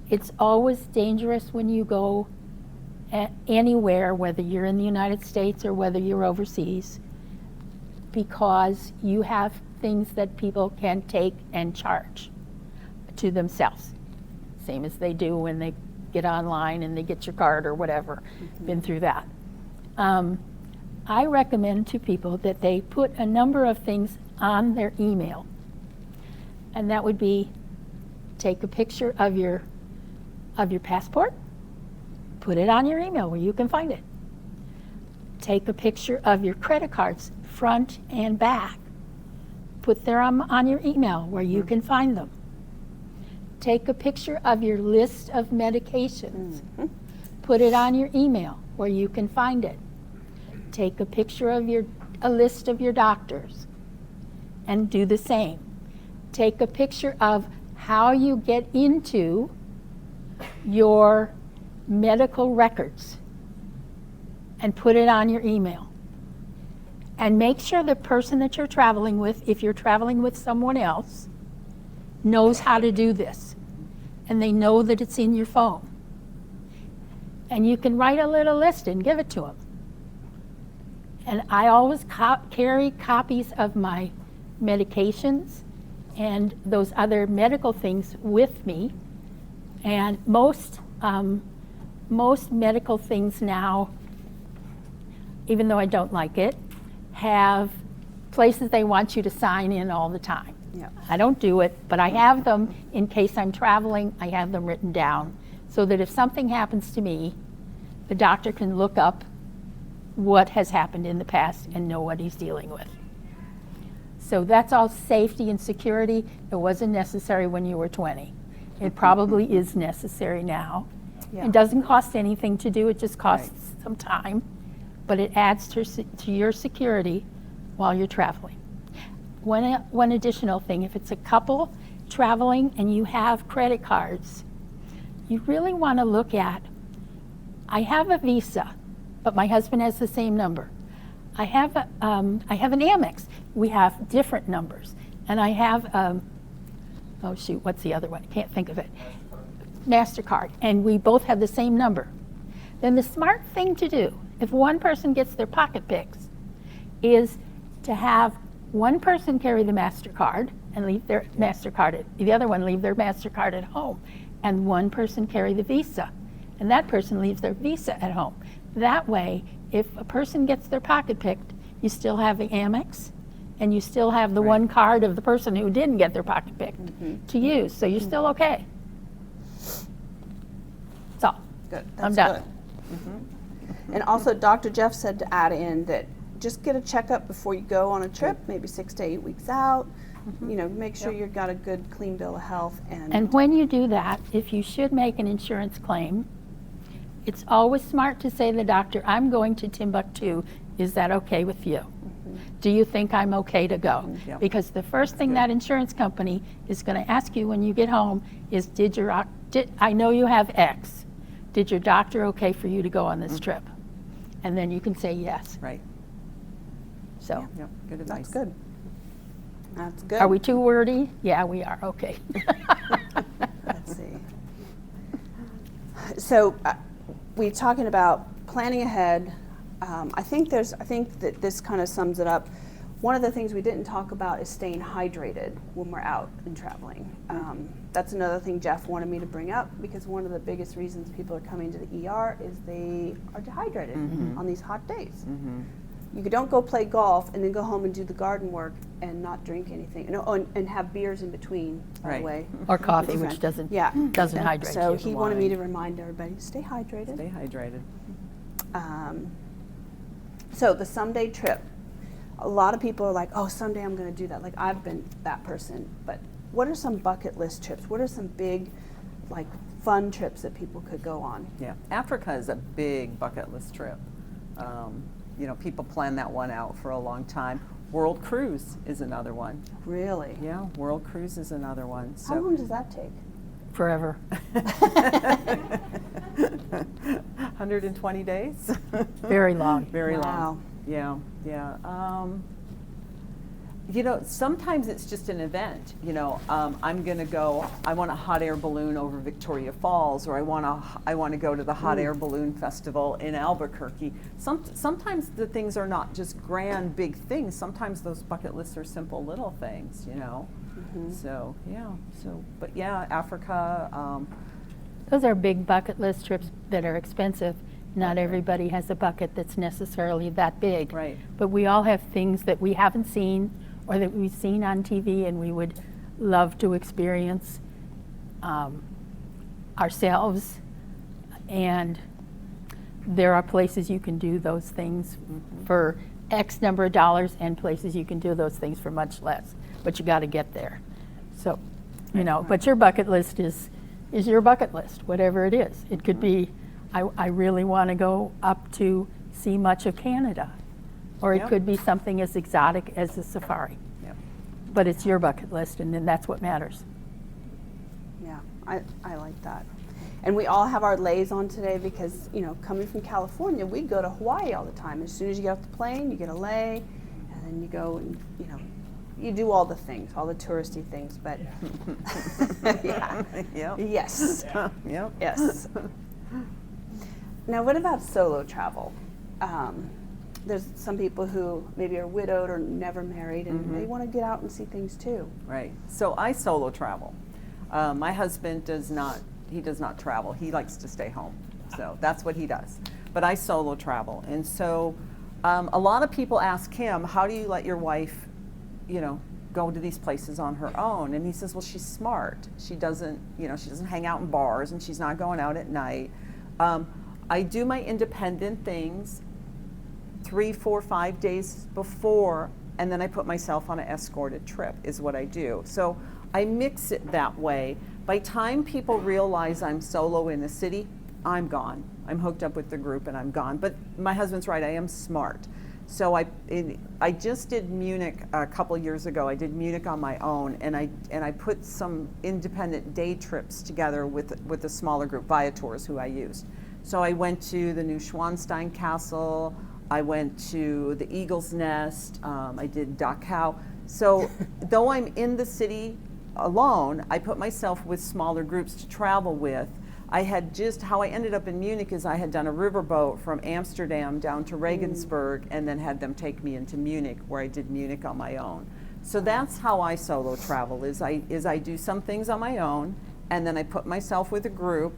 It's always dangerous when you go anywhere, whether you're in the United States or whether you're overseas, because you have things that people can take and charge to themselves, same as they do when they get online and they get your card or whatever. Been through that. I recommend to people that they put a number of things on their email, and that would be take a picture of your passport, put it on your email where you can find it. Take a picture of your credit cards, front and back. Put them on your email where you can find them. Take a picture of your list of medications. Put it on your email where you can find it. Take a picture of a list of your doctors and do the same. Take a picture of how you get into your medical records and put it on your email. And make sure the person that you're traveling with, if you're traveling with someone else, knows how to do this. And they know that it's in your phone. And you can write a little list and give it to them. And I always carry copies of my medications and those other medical things with me. And most medical things now, even though I don't like it, have places they want you to sign in all the time. Yeah. I don't do it, but I have them in case I'm traveling. I have them written down so that if something happens to me, the doctor can look up what has happened in the past and know what he's dealing with. So that's all safety and security. It wasn't necessary when you were 20. It probably is necessary now. Yeah. It doesn't cost anything to do, it just costs some time, but it adds to your security while you're traveling. One additional thing, if it's a couple traveling and you have credit cards, you really want to look at, I have a Visa, but my husband has the same number. I have an Amex. We have different numbers. And I have, oh shoot, what's the other one? I can't think of it. MasterCard. And we both have the same number. Then the smart thing to do, if one person gets their pocket picks, is to have one person carry the MasterCard and leave their MasterCard, the other one leave their MasterCard at home, and one person carry the Visa, and that person leaves their Visa at home. That way, if a person gets their pocket picked, you still have the Amex, and you still have the one card of the person who didn't get their pocket picked to use, so you're still okay. That's all. Good. I'm That's done. good. And also, Dr. Jeff said to add in that just get a checkup before you go on a trip, maybe 6 to 8 weeks out. You know, make sure you've got a good, clean bill of health. And when you do that, if you should make an insurance claim, it's always smart to say to the doctor, I'm going to Timbuktu. Is that okay with you? Do you think I'm okay to go? Yep. Because the first thing that insurance company is going to ask you when you get home is, I know you have X. Did your doctor okay for you to go on this trip? And then you can say yes. Right. So, Yep. Good advice. that's good. That's good. are we too wordy? Yeah, we are. Okay. Let's see. So we're talking about planning ahead. I think that this kind of sums it up. One of the things we didn't talk about is staying hydrated when we're out and traveling. That's another thing Jeff wanted me to bring up, because one of the biggest reasons people are coming to the ER is they are dehydrated on these hot days. You don't go play golf and then go home and do the garden work and not drink anything, and have beers in between, by the way. Or coffee, With your which friend. doesn't hydrate So you. he wanted me to remind everybody to stay hydrated. Stay hydrated. So the someday trip, a lot of people are like, oh, someday I'm going to do that. Like, I've been that person. But what are some bucket list trips? What are some big, like, fun trips that people could go on? Yeah, Africa is a big bucket list trip. You know, people plan that one out for a long time. World Cruise is another one. Really? Yeah, World Cruise is another one. How long does that take? Forever. 120 days. Very long. Very Wow. long. Yeah. You know, sometimes it's just an event. You know, I'm going to go. I want a hot air balloon over Victoria Falls, or I want to go to the hot air balloon festival in Albuquerque. Sometimes the things are not just grand big things. Sometimes those bucket lists are simple little things. You know. So yeah. But yeah, Africa. Those are big bucket list trips that are expensive. Not everybody has a bucket that's necessarily that big. Right. But we all have things that we haven't seen or that we've seen on TV and we would love to experience. ourselves, and there are places you can do those things for X number of dollars and places you can do those things for much less, but you got to get there. So, you know, but your bucket list is your bucket list, whatever it is. It could be, I really want to go up to see much of Canada, or it Yep. could be something as exotic as a safari. Yep. But it's your bucket list, and then that's what matters. Yeah, I like that. And we all have our lays on today because, you know, coming from California, we go to Hawaii all the time. As soon as you get off the plane, you get a lay, and then you go and, you know, you do all the things, all the touristy things, but yeah. Yep. Yes. Yep. Yes. Now, what about solo travel? There's some people who maybe are widowed or never married, and they want to get out and see things too. Right. So I solo travel. My husband does not. He does not travel. He likes to stay home. So that's what he does. But I solo travel, and so a lot of people ask him, "How do you let your wife, you know, go to these places on her own?" And he says, "Well, she's smart. She doesn't, you know, she doesn't hang out in bars, and she's not going out at night. I do my independent things 3, 4, 5 days before, and then I put myself on an escorted trip is what I do. So I mix it that way. By time people realize I'm solo in the city, I'm gone. I'm hooked up with the group and I'm gone. But my husband's right, I am smart. So I just did Munich a couple years ago. I did Munich on my own, and I put some independent day trips together with a smaller group, Viators, who I used. So I went to the Neuschwanstein Castle. I went to the Eagle's Nest. I did Dachau. So though I'm in the city alone, I put myself with smaller groups to travel with. I had just, how I ended up in Munich is I had done a riverboat from Amsterdam down to Regensburg and then had them take me into Munich, where I did Munich on my own. So that's how I solo travel, is I do some things on my own, and then I put myself with a group,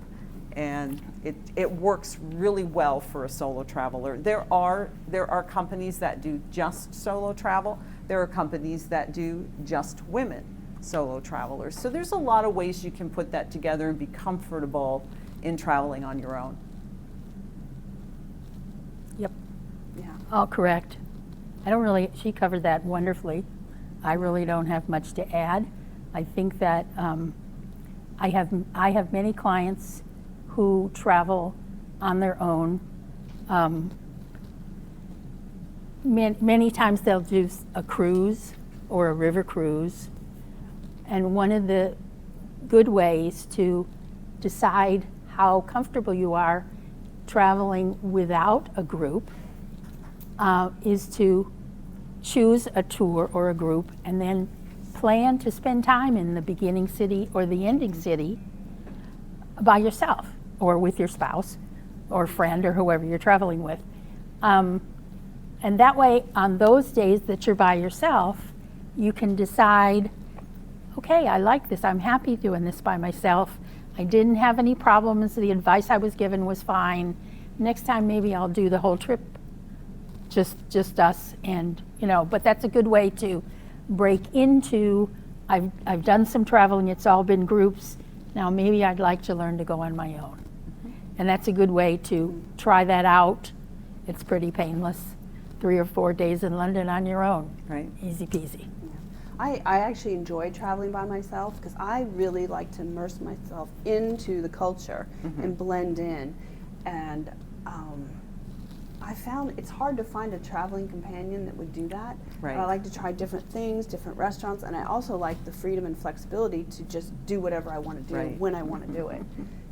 and it works really well for a solo traveler. There are companies that do just solo travel. There are companies that do just women solo travelers. So there's a lot of ways you can put that together and be comfortable in traveling on your own. Yep, Yeah. all correct. She covered that wonderfully. I really don't have much to add. I think that I have many clients who travel on their own. Many times they'll do a cruise or a river cruise. And one of the good ways to decide how comfortable you are traveling without a group is to choose a tour or a group and then plan to spend time in the beginning city or the ending city by yourself or with your spouse or friend or whoever you're traveling with. And that way, on those days that you're by yourself, you can decide, okay, I like this. I'm happy doing this by myself. I didn't have any problems. The advice I was given was fine. Next time, maybe I'll do the whole trip, just us. And but that's a good way to break into. I've done some traveling. It's all been groups. Now maybe I'd like to learn to go on my own, and that's a good way to try that out. It's pretty painless. 3 or 4 days in London on your own. Right. Easy peasy. I actually enjoy traveling by myself because I really like to immerse myself into the culture and blend in. And I found it's hard to find a traveling companion that would do that. Right. And I like to try different things, different restaurants, and I also like the freedom and flexibility to just do whatever I want to do Right. when I want to do it.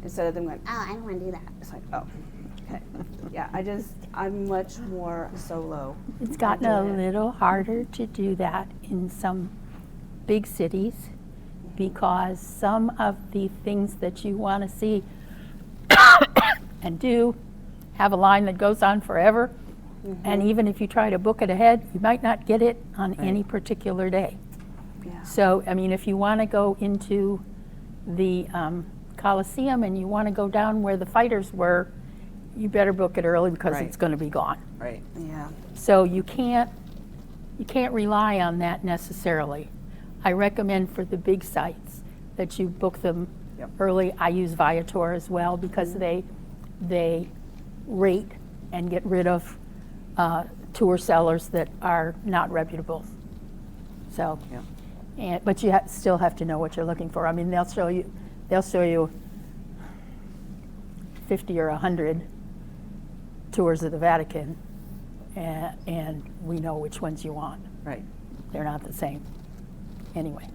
Instead of them going, oh, I don't want to do that. It's like, oh, okay. Yeah, I'm much more solo. It's gotten a Enjoy it. little harder to do that in some big cities because some of the things that you want to see and do have a line that goes on forever. And even if you try to book it ahead, you might not get it on any particular day. Yeah. So, I mean, if you want to go into the Coliseum and you want to go down where the fighters were, you better book it early because Right. it's going to be gone. Right. Yeah. So you can't rely on that necessarily. I recommend for the big sites that you book them Yep. early. I use Viator as well because they rate and get rid of tour sellers that are not reputable. So, Yeah. but you still have to know what you're looking for. I mean, they'll show you 50 or 100 tours of the Vatican, and we know which ones you want. Right. They're not the same. Anyway.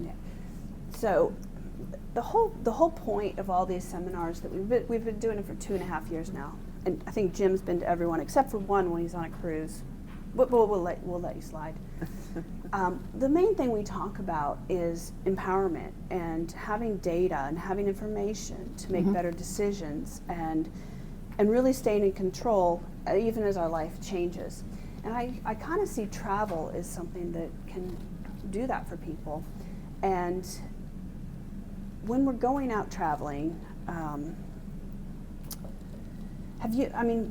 Yeah. So the whole point of all these seminars that we've been doing it for 2.5 years now, and I think Jim's been to every one except for one when he's on a cruise. But we'll let you slide. The main thing we talk about is empowerment and having data and having information to make better decisions and really staying in control even as our life changes. And I kind of see travel as something that can do that for people. And when we're going out traveling,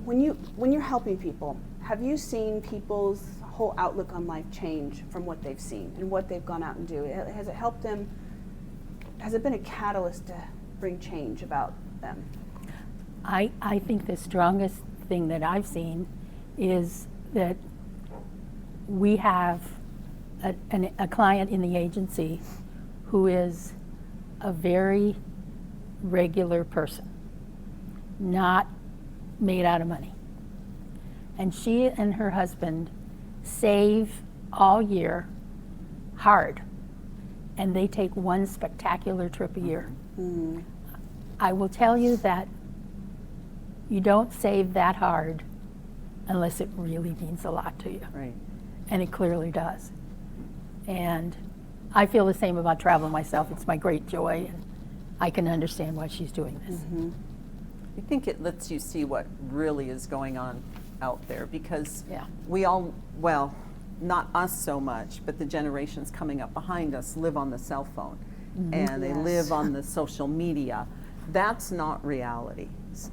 when you're helping people, have you seen people's whole outlook on life change from what they've seen and what they've gone out and do? Has it helped them? Has it been a catalyst to bring change about them? I think the strongest thing that I've seen is that we have a client in the agency who is a very regular person, not made out of money. And she and her husband save all year hard, and they take one spectacular trip a year. I will tell you that you don't save that hard unless it really means a lot to you. Right. And it clearly does. And I feel the same about travel myself. It's my great joy, and I can understand why she's doing this. I think it lets you see what really is going on out there, because Yeah. we all, well, not us so much, but the generations coming up behind us live on the cell phone and they Yes. live on the social media. That's not reality.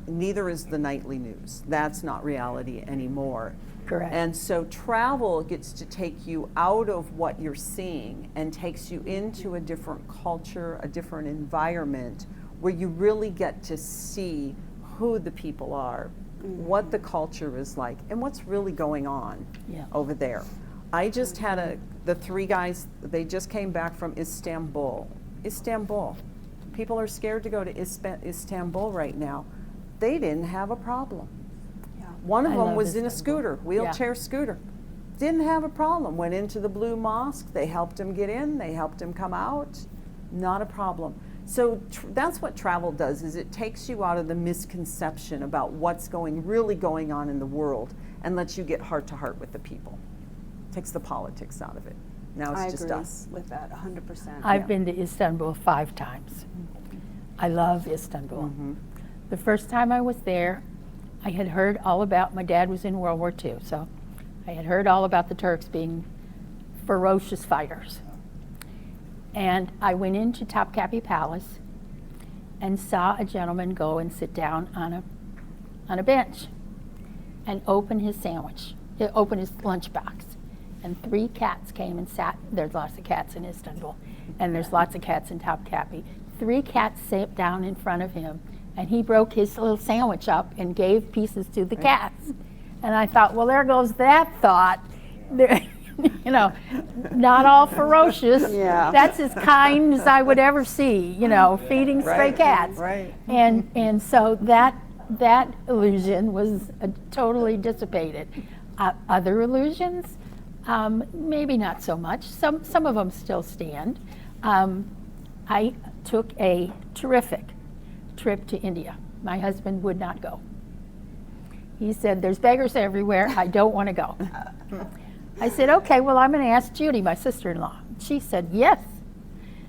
Neither is the nightly news. That's not reality anymore. Correct. And so travel gets to take you out of what you're seeing and takes you into a different culture, a different environment, where you really get to see who the people are, what the culture is like, and what's really going on over there. I just had the 3 guys, they just came back from Istanbul. People are scared to go to Istanbul right now. They didn't have a problem. One of I them love was in a Istanbul. scooter, wheelchair scooter. Didn't have a problem. Went into the Blue Mosque. They helped him get in. They helped him come out. Not a problem. So that's what travel does, is it takes you out of the misconception about what's really going on in the world and lets you get heart to heart with the people. Takes the politics out of it. Now it's I just agree us. with that 100%. I've been to Istanbul 5 times. I love Istanbul. The first time I was there, I had heard all about, my dad was in World War II, so I had heard all about the Turks being ferocious fighters. And I went into Topkapi Palace and saw a gentleman go and sit down on a bench and open his sandwich, open his lunchbox. And 3 cats came and sat. There's lots of cats in Istanbul, and there's lots of cats in Topkapi. 3 cats sat down in front of him, and he broke his little sandwich up and gave pieces to the cats. And I thought, well, there goes that thought. There, you know, not all ferocious. Yeah. That's as kind as I would ever see, you know, feeding stray cats. Right. And so that illusion was totally dissipated. Other illusions, maybe not so much. Some of them still stand. I took a terrific trip to India. My husband would not go. He said, there's beggars everywhere. I don't want to go. I said, okay, well, I'm going to ask Judy, my sister-in-law. She said, yes.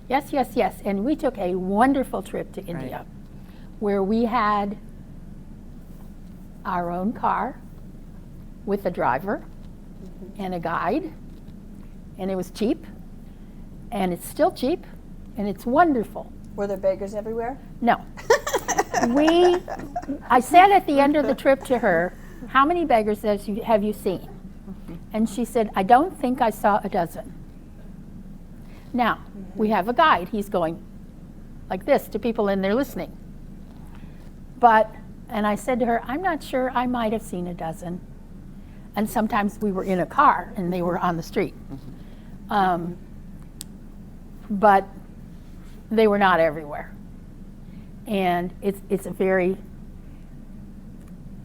And we took a wonderful trip to India, where we had our own car with a driver and a guide, and it was cheap, and it's still cheap, and it's wonderful. Were there beggars everywhere? No. I said at the end of the trip to her, how many beggars have you seen? And she said, I don't think I saw a dozen. Now, we have a guide. He's going, like this to people and they're listening. And I said to her, I'm not sure, I might have seen a dozen. And sometimes we were in a car and they were on the street. But they were not everywhere. And it's a very,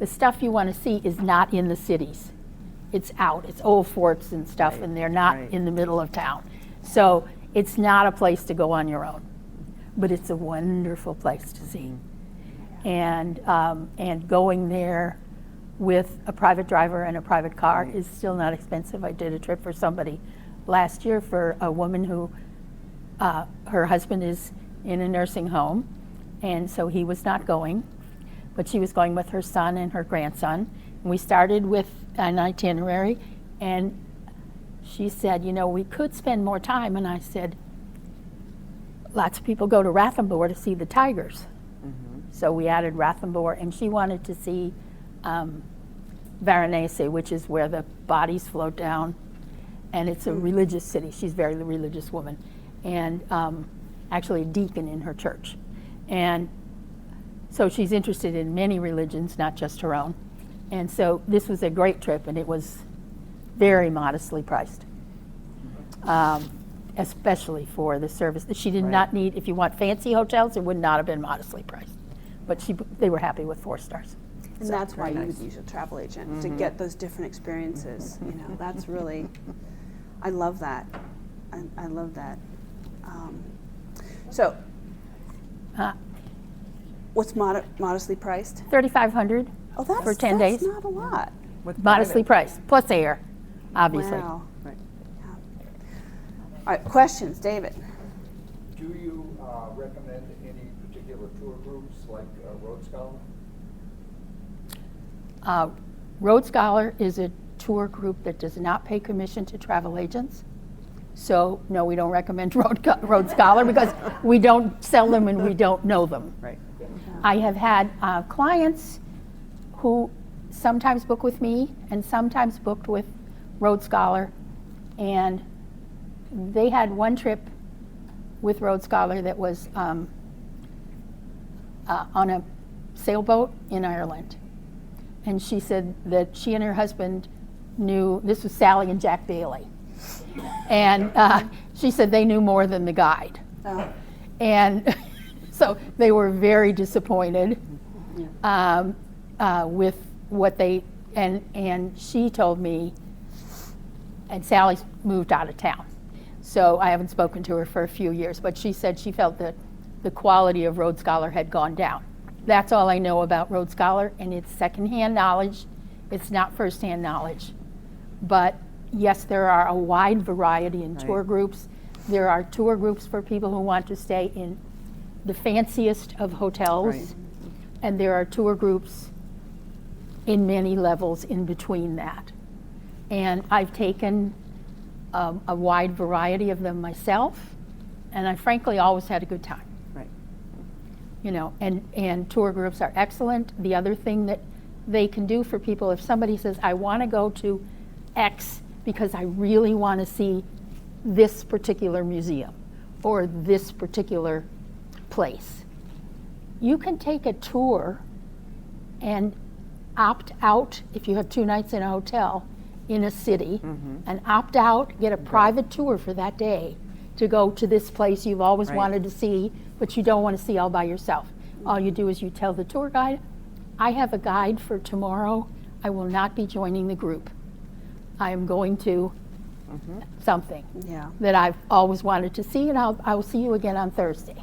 the stuff you want to see is not in the cities. It's out, it's old forts and stuff, Right, and they're not right. in the middle of town. So it's not a place to go on your own, but it's a wonderful place to see. And going there with a private driver and a private car Right. is still not expensive. I did a trip for somebody last year for a woman who, her husband is in a nursing home, and so he was not going, but she was going with her son and her grandson. And we started with an itinerary, and she said, you know, we could spend more time. And I said, lots of people go to Rathenbohr to see the tigers. So we added Rathenbohr, and she wanted to see Varanasi, which is where the bodies float down. And it's a religious city. She's a very religious woman, and actually a deacon in her church. And so she's interested in many religions, not just her own. And so this was a great trip, and it was very modestly priced, especially for the service. She did Right. not need, if you want fancy hotels, it would not have been modestly priced. But they were happy with 4 stars. And that's why very you nice. would use a travel agent, to get those different experiences. You know, that's really, I love that. I love that. So, what's modestly priced? $3,500 Oh, that's, for 10 days. That's not a lot. With Modestly private. priced, plus air, obviously. Wow. Right. Yeah. All right, questions, David? Do you recommend any particular tour groups like Road Scholar? Road Scholar is a tour group that does not pay commission to travel agents. So, no, we don't recommend Road Scholar because we don't sell them and we don't know them. Right. I have had clients who sometimes book with me and sometimes booked with Road Scholar, and they had one trip with Road Scholar that was on a sailboat in Ireland. And she said that she and her husband knew, this was Sally and Jack Bailey, and she said they knew more than the guide. Oh. And so they were very disappointed with what they, and she told me, and Sally's moved out of town, so I haven't spoken to her for a few years, but she said she felt that the quality of Road Scholar had gone down. That's all I know about Road Scholar, and it's secondhand knowledge. It's not firsthand knowledge. But yes, there are a wide variety in tour Right. groups. There are tour groups for people who want to stay in the fanciest of hotels, Right. and there are tour groups in many levels in between that. And I've taken a wide variety of them myself, and I frankly always had a good time. Right. You know, and tour groups are excellent. The other thing that they can do for people, if somebody says, I want to go to X because I really want to see this particular museum or this particular place, you can take a tour and opt out if you have 2 nights in a hotel in a city, and opt out, get a private tour for that day to go to this place you've always Right. wanted to see, but you don't want to see all by yourself. All you do is you tell the tour guide, I have a guide for tomorrow. I will not be joining the group. I am going to something Yeah. that I've always wanted to see, and I will see you again on Thursday.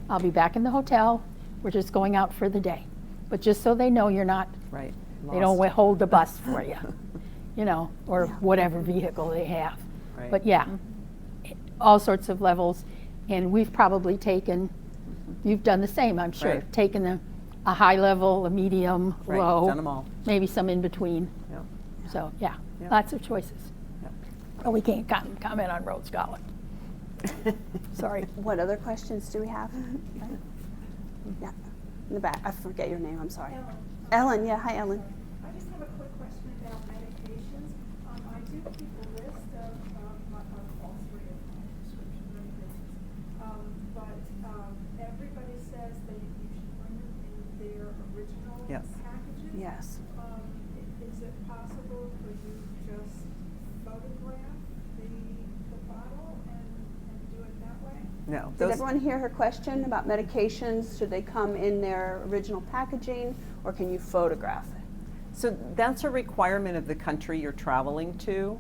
I'll be back in the hotel. We're just going out for the day. But just so they know you're not, Right. they don't Lost. hold the bus for you, you know, or Yeah. whatever vehicle they have. Right. But yeah, all sorts of levels. And we've probably taken, you've done the same, I'm sure. Right. Taken a high level, a medium, Right, low, done 'em all. maybe some in between. Yep. So yeah, Yep. lots of choices. Yep. But we can't comment on Road Scholar. Sorry. What other questions do we have? Yeah, in the back. I forget your name. I'm sorry. Ellen. Yeah. Hi, Ellen. I just have a quick question about medications. I do keep a list of, not all three of my prescription medications, but Did everyone hear her question about medications? Should they come in their original packaging, or can you photograph it? So that's a requirement of the country you're traveling to,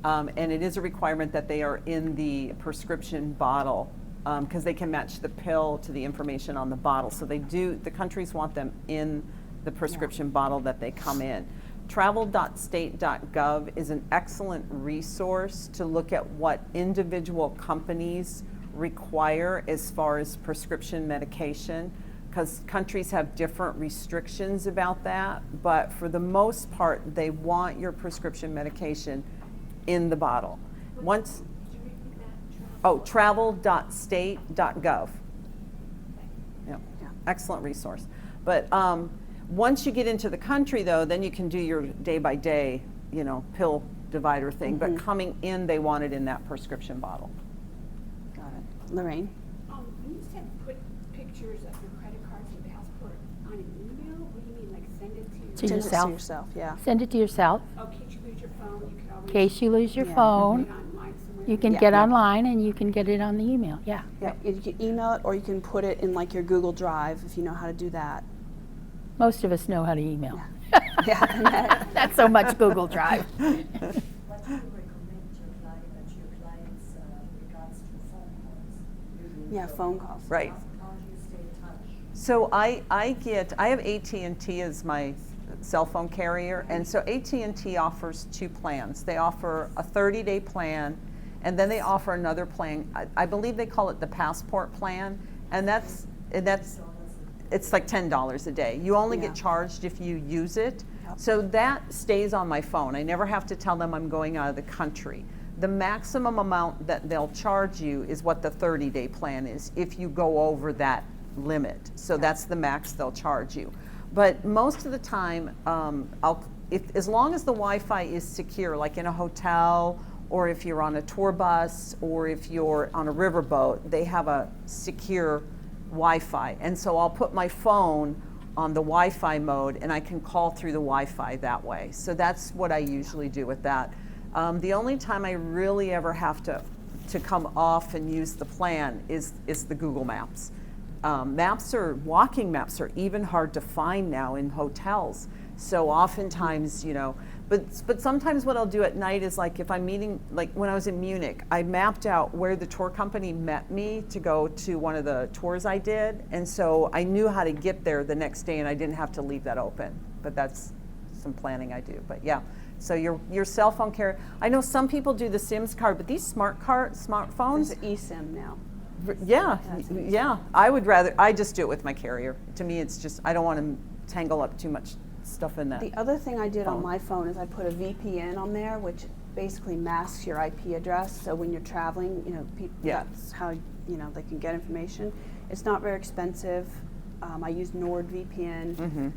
and it is a requirement that they are in the prescription bottle, because they can match the pill to the information on the bottle. So the countries want them in the prescription bottle that they come in. Travel.state.gov is an excellent resource to look at what individual companies require as far as prescription medication, because countries have different restrictions about that, but for the most part, they want your prescription medication in the bottle. Once, travel.state.gov. Yeah, excellent resource. But once you get into the country, though, then you can do your day-by-day, pill divider thing. But coming in, they want it in that prescription bottle. Got it. Lorraine? You said put pictures of your credit cards and passport on an email? What do you mean, like send it to? To Send it yourself. to yourself, yeah. Send it to yourself. Oh, in case you lose your phone, you can always. In case you lose your Yeah. phone, Put it online somewhere. you can Yeah. get online and you can get it on the email. Yeah. Yeah, you can email it, or you can put it in like your Google Drive if you know how to do that. Most of us know how to email. Yeah. Not so much Google Drive. What do you recommend your clients regards to phone calls? Yeah, phone calls. Right. How do you stay in touch? So I have AT&T as my cell phone carrier, and so AT&T offers two plans. They offer a 30-day plan, and then they offer another plan. I believe they call it the Passport plan, and that's it's like $10 a day. You only Yeah. get charged if you use it. So that stays on my phone. I never have to tell them I'm going out of the country. The maximum amount that they'll charge you is what the 30-day plan is if you go over that limit. So that's the max they'll charge you. But most of the time, as long as the Wi-Fi is secure, like in a hotel, or if you're on a tour bus, or if you're on a riverboat, they have a secure Wi-Fi. And so I'll put my phone on the Wi-Fi mode, and I can call through the Wi-Fi that way. So that's what I usually do with that. The only time I really ever have to come off and use the plan is the Google Maps. Walking maps are even hard to find now in hotels. So oftentimes, but sometimes what I'll do at night is, like if I'm meeting, like when I was in Munich, I mapped out where the tour company met me to go to one of the tours I did. And so I knew how to get there the next day, and I didn't have to leave that open. But that's some planning I do. But yeah, so your cell phone carrier. I know some people do the SIMS card, but these smartphones. There's an eSIM now. Yeah, yeah. I just do it with my carrier. To me, it's just, I don't want to tangle up too much stuff in that. The other thing I did on my phone is I put a VPN on there, which basically masks your IP address. So when you're traveling, that's how they can get information. It's not very expensive. I use NordVPN.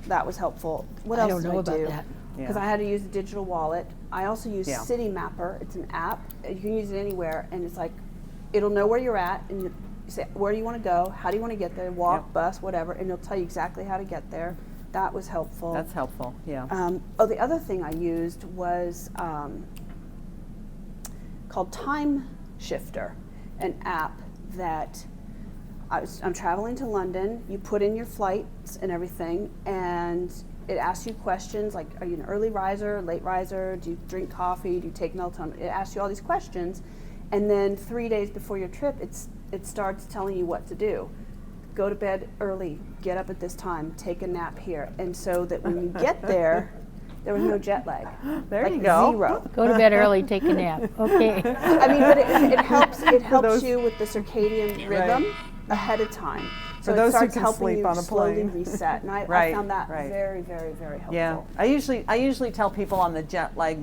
That was helpful. What I else don't did know I about do? that. Because I had to use a digital wallet. I also use Yeah. City Mapper. It's an app. You can use it anywhere, and it's like it'll know where you're at, and you say where do you want to go, how do you want to get there, walk, bus, whatever, and it'll tell you exactly how to get there. That was helpful. That's helpful, yeah. The other thing I used was called Time Shifter, an app that I'm traveling to London. You put in your flights and everything, and it asks you questions like, are you an early riser, late riser, do you drink coffee, do you take melatonin? It asks you all these questions, and then 3 days before your trip, it starts telling you what to do. Go to bed early, get up at this time, take a nap here. And so that when you get there was no jet lag. There like you go. Zero. Go to bed early, take a nap. Okay. I mean, but it helps those- you with the circadian rhythm ahead of time. So For those it who starts can helping sleep you on a slowly plane. reset. And I Right, found that right. very, very, very helpful. Yeah, I usually tell people on the jet lag,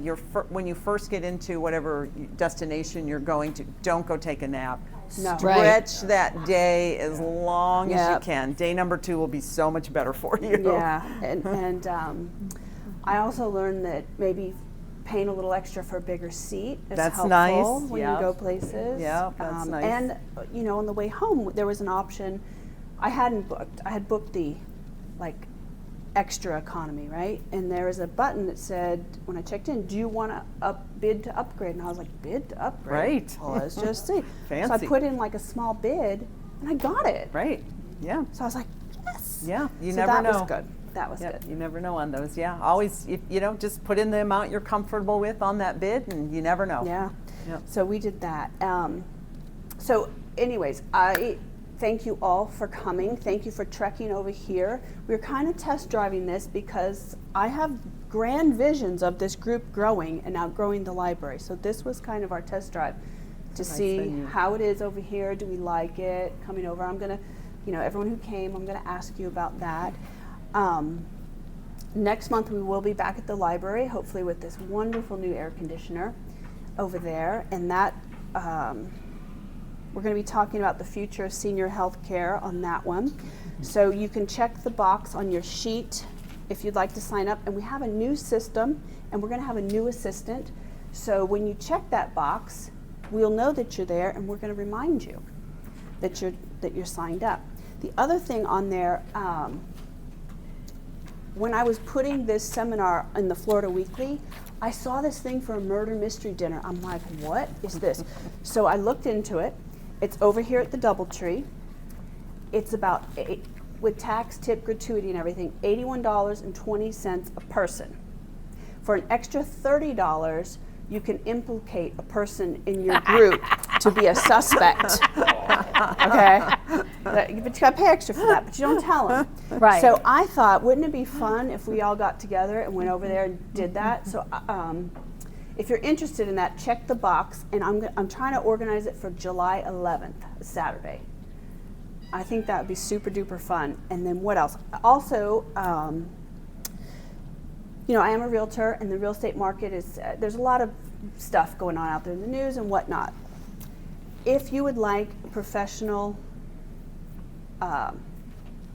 when you first get into whatever destination you're going to, don't go take a nap. No. Right. Stretch that day as long as you Yep. can. Day number 2 will be so much better for you. Yeah, and I also learned that maybe paying a little extra for a bigger seat is That's helpful nice, when yeah. you go places. Yeah, that's nice. And on the way home, there was an option I hadn't booked. I had booked the extra economy, right? And there was a button that said, when I checked in, do you want to bid to upgrade? And I was like, bid to upgrade? Right. Well, let's just see. So I Fancy. put in like a small bid, and I got it. Right. Yeah. So I was like, yes. Yeah. You So never that know. was good. That was Yeah, good. you never know on those. Yeah, always, just put in the amount you're comfortable with on that bid, and you never know. Yeah. Yep. So we did that. So anyways, I thank you all for coming. Thank you for trekking over here. We're kind of test driving this because I have grand visions of this group growing and outgrowing the library. So this was kind of our test drive to Nice see venue. how it is over here. Do we like it? Coming over, I'm going to, everyone who came, I'm going to ask you about that. Next month we will be back at the library, hopefully with this wonderful new air conditioner over there, and that we're going to be talking about the future of senior health care on that one. So you can check the box on your sheet if you'd like to sign up, and we have a new system, and we're going to have a new assistant. So when you check that box, we'll know that you're there, and we're going to remind you that you're signed up. The other thing on there, when I was putting this seminar in the Florida Weekly, I saw this thing for a murder mystery dinner. I'm like, what is this? So I looked into it. It's over here at the DoubleTree. It's about, with tax, tip, gratuity, and everything, $81.20 a person. For an extra $30, you can implicate a person in your group to be a suspect. Okay? But you got to pay extra for that, but you don't tell them. Right. So I thought, wouldn't it be fun if we all got together and went over there and did that? So if you're interested in that, check the box, and I'm trying to organize it for July 11th, Saturday. I think that would be super duper fun. And then what else? Also, I am a realtor, and the real estate market is, there's a lot of stuff going on out there in the news and whatnot. If you would like a professional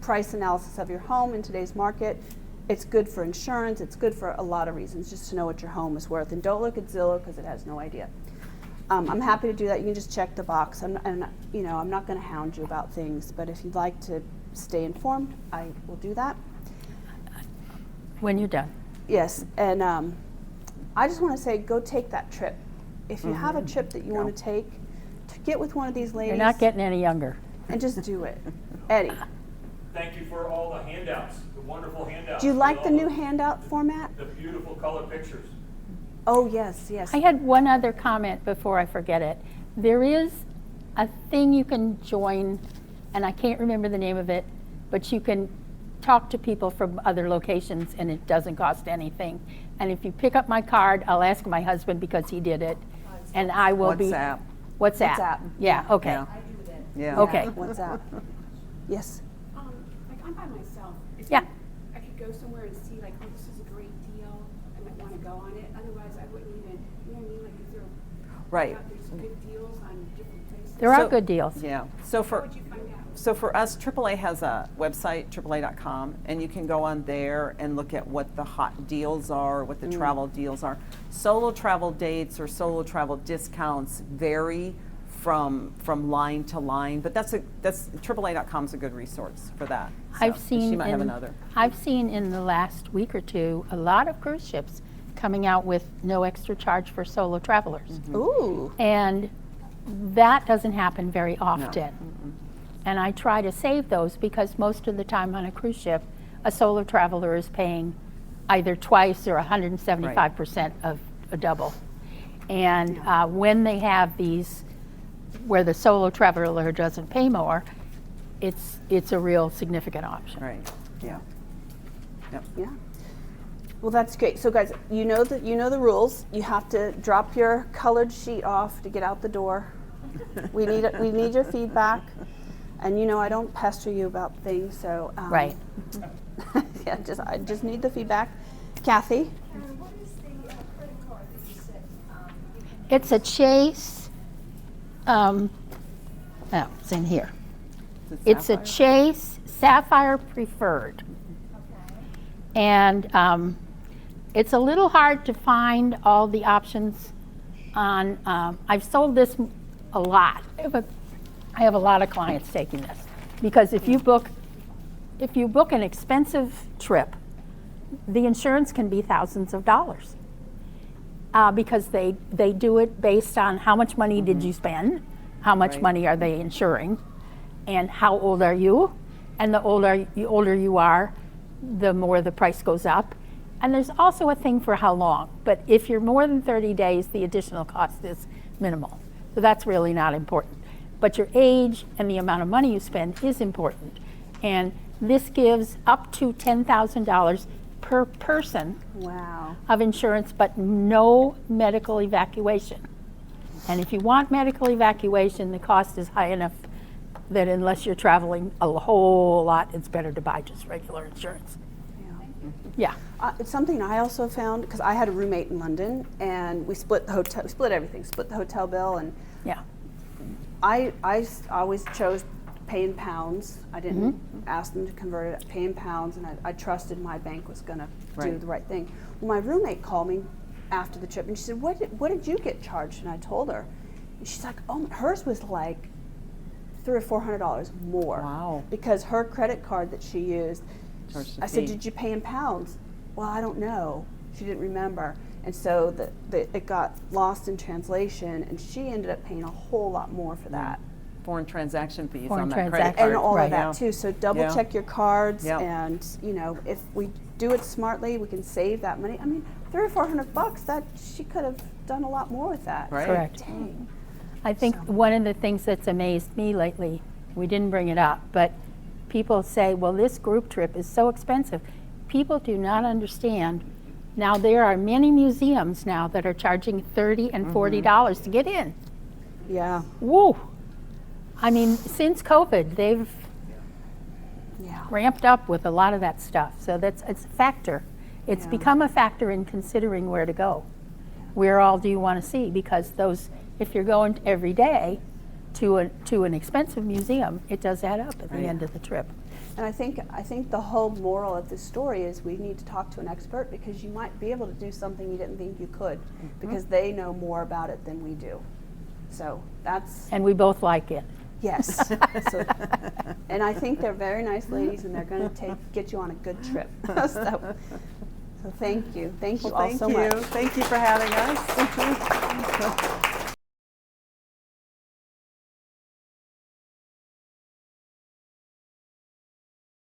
price analysis of your home in today's market, it's good for insurance, it's good for a lot of reasons, just to know what your home is worth. And don't look at Zillow because it has no idea. I'm happy to do that. You can just check the box. I'm not going to hound you about things, but if you'd like to stay informed, I will do that. When you're done. Yes, and I just want to say, go take that trip. If you have a trip that you want to take, get with one of these ladies. You're not getting any younger. and just do it. Eddie, Thank you for all the handouts, the wonderful handouts. do you like the with new all handout format? the beautiful color pictures? Oh, yes, yes. I had one other comment before I forget it. There is a thing you can join, and I can't remember the name of it, but you can talk to people from other locations and it doesn't cost anything. And if you pick up my card, I'll ask my husband because he did it, and I will be. WhatsApp. WhatsApp. WhatsApp. Yeah, okay. Yeah. I do that. Yeah. Okay. WhatsApp. Yes. Like I'm by myself. If Yeah. I could go somewhere and see like, oh, this is a great deal. I might want to go on it. Otherwise, I wouldn't even. You know what I mean? Like, is there? Right. There's good deals on different places. There are So- good deals. Yeah. So How for would you find out? So for us, AAA has a website, AAA.com, and you can go on there and look at what the hot deals are, what the travel deals are. Solo travel dates or solo travel discounts vary from line to line, but that's AAA.com is a good resource for that. So, I've seen she might have another. I've seen in the last week or two a lot of cruise ships coming out with no extra charge for solo travelers. Ooh. And that doesn't happen very often. And I try to save those because most of the time on a cruise ship, a solo traveler is paying either twice or 175% of a double. And when they have these where the solo traveler doesn't pay more, it's a real significant option. Right. Yeah. Yeah. Well, that's great. So, guys, you know the rules. You have to drop your colored sheet off to get out the door. We need your feedback, and I don't pester you about things. So, Right. yeah, I just need the feedback. Kathy, Karen, what is the credit card that you said you can It's a Chase. It's in here. Is it It's a Sapphire? Chase Sapphire Preferred. And it's a little hard to find all the options on, I've sold this a lot. I have a lot of clients taking this. Because if you book an expensive trip, the insurance can be thousands of dollars. Because they do it based on how much money did you spend, how much Right. money are they insuring, and how old are you, and the older you are, the more the price goes up. And there's also a thing for how long, but if you're more than 30 days, the additional cost is minimal. So that's really not important. But your age and the amount of money you spend is important. And this gives up to $10,000 per person Wow. of insurance, but no medical evacuation. And if you want medical evacuation, the cost is high enough that unless you're traveling a whole lot, it's better to buy just regular insurance. Yeah. It's something I also found, because I had a roommate in London, and we split the hotel, split everything, split the hotel bill, and Yeah. I always chose to pay in pounds. I didn't ask them to convert it, pay in pounds, and I trusted my bank was going to do Right. the right thing. Well, my roommate called me after the trip, and she said, what did you get charged? And I told her. And she's like, oh, hers was like $300 or $400 more. Wow. Because her credit card that she used, Charged a I said, fee. did you pay in pounds? Well, I don't know. She didn't remember. And so it got lost in translation, and she ended up paying a whole lot more for that. Foreign transaction fees Foreign on that credit transaction. card. And all Right. of that Yeah. too. So double Yeah. check your cards, Yep. and if we do it smartly, we can save that money. I mean, $300 or $400, that she could have done a lot more with that. Right. Correct. Dang. I think one of the things that's amazed me lately, we didn't bring it up, but people say, well, this group trip is so expensive. People do not understand. Now, there are many museums now that are charging $30 and $40 to get in. Yeah. Woo! I mean, since COVID, they've Yeah. ramped up with a lot of that stuff. So it's a factor. It's Yeah. become a factor in considering where to go. Where all do you want to see? Because if you're going every day to an expensive museum, it does add up at the Right. end of the trip. And I think the whole moral of this story is we need to talk to an expert, because you might be able to do something you didn't think you could, because they know more about it than we do. So that's, And we both like it. yes. So, and I think they're very nice ladies, and they're going to get you on a good trip. So thank you. Thank you Well, all thank so you. much. Thank you for having us.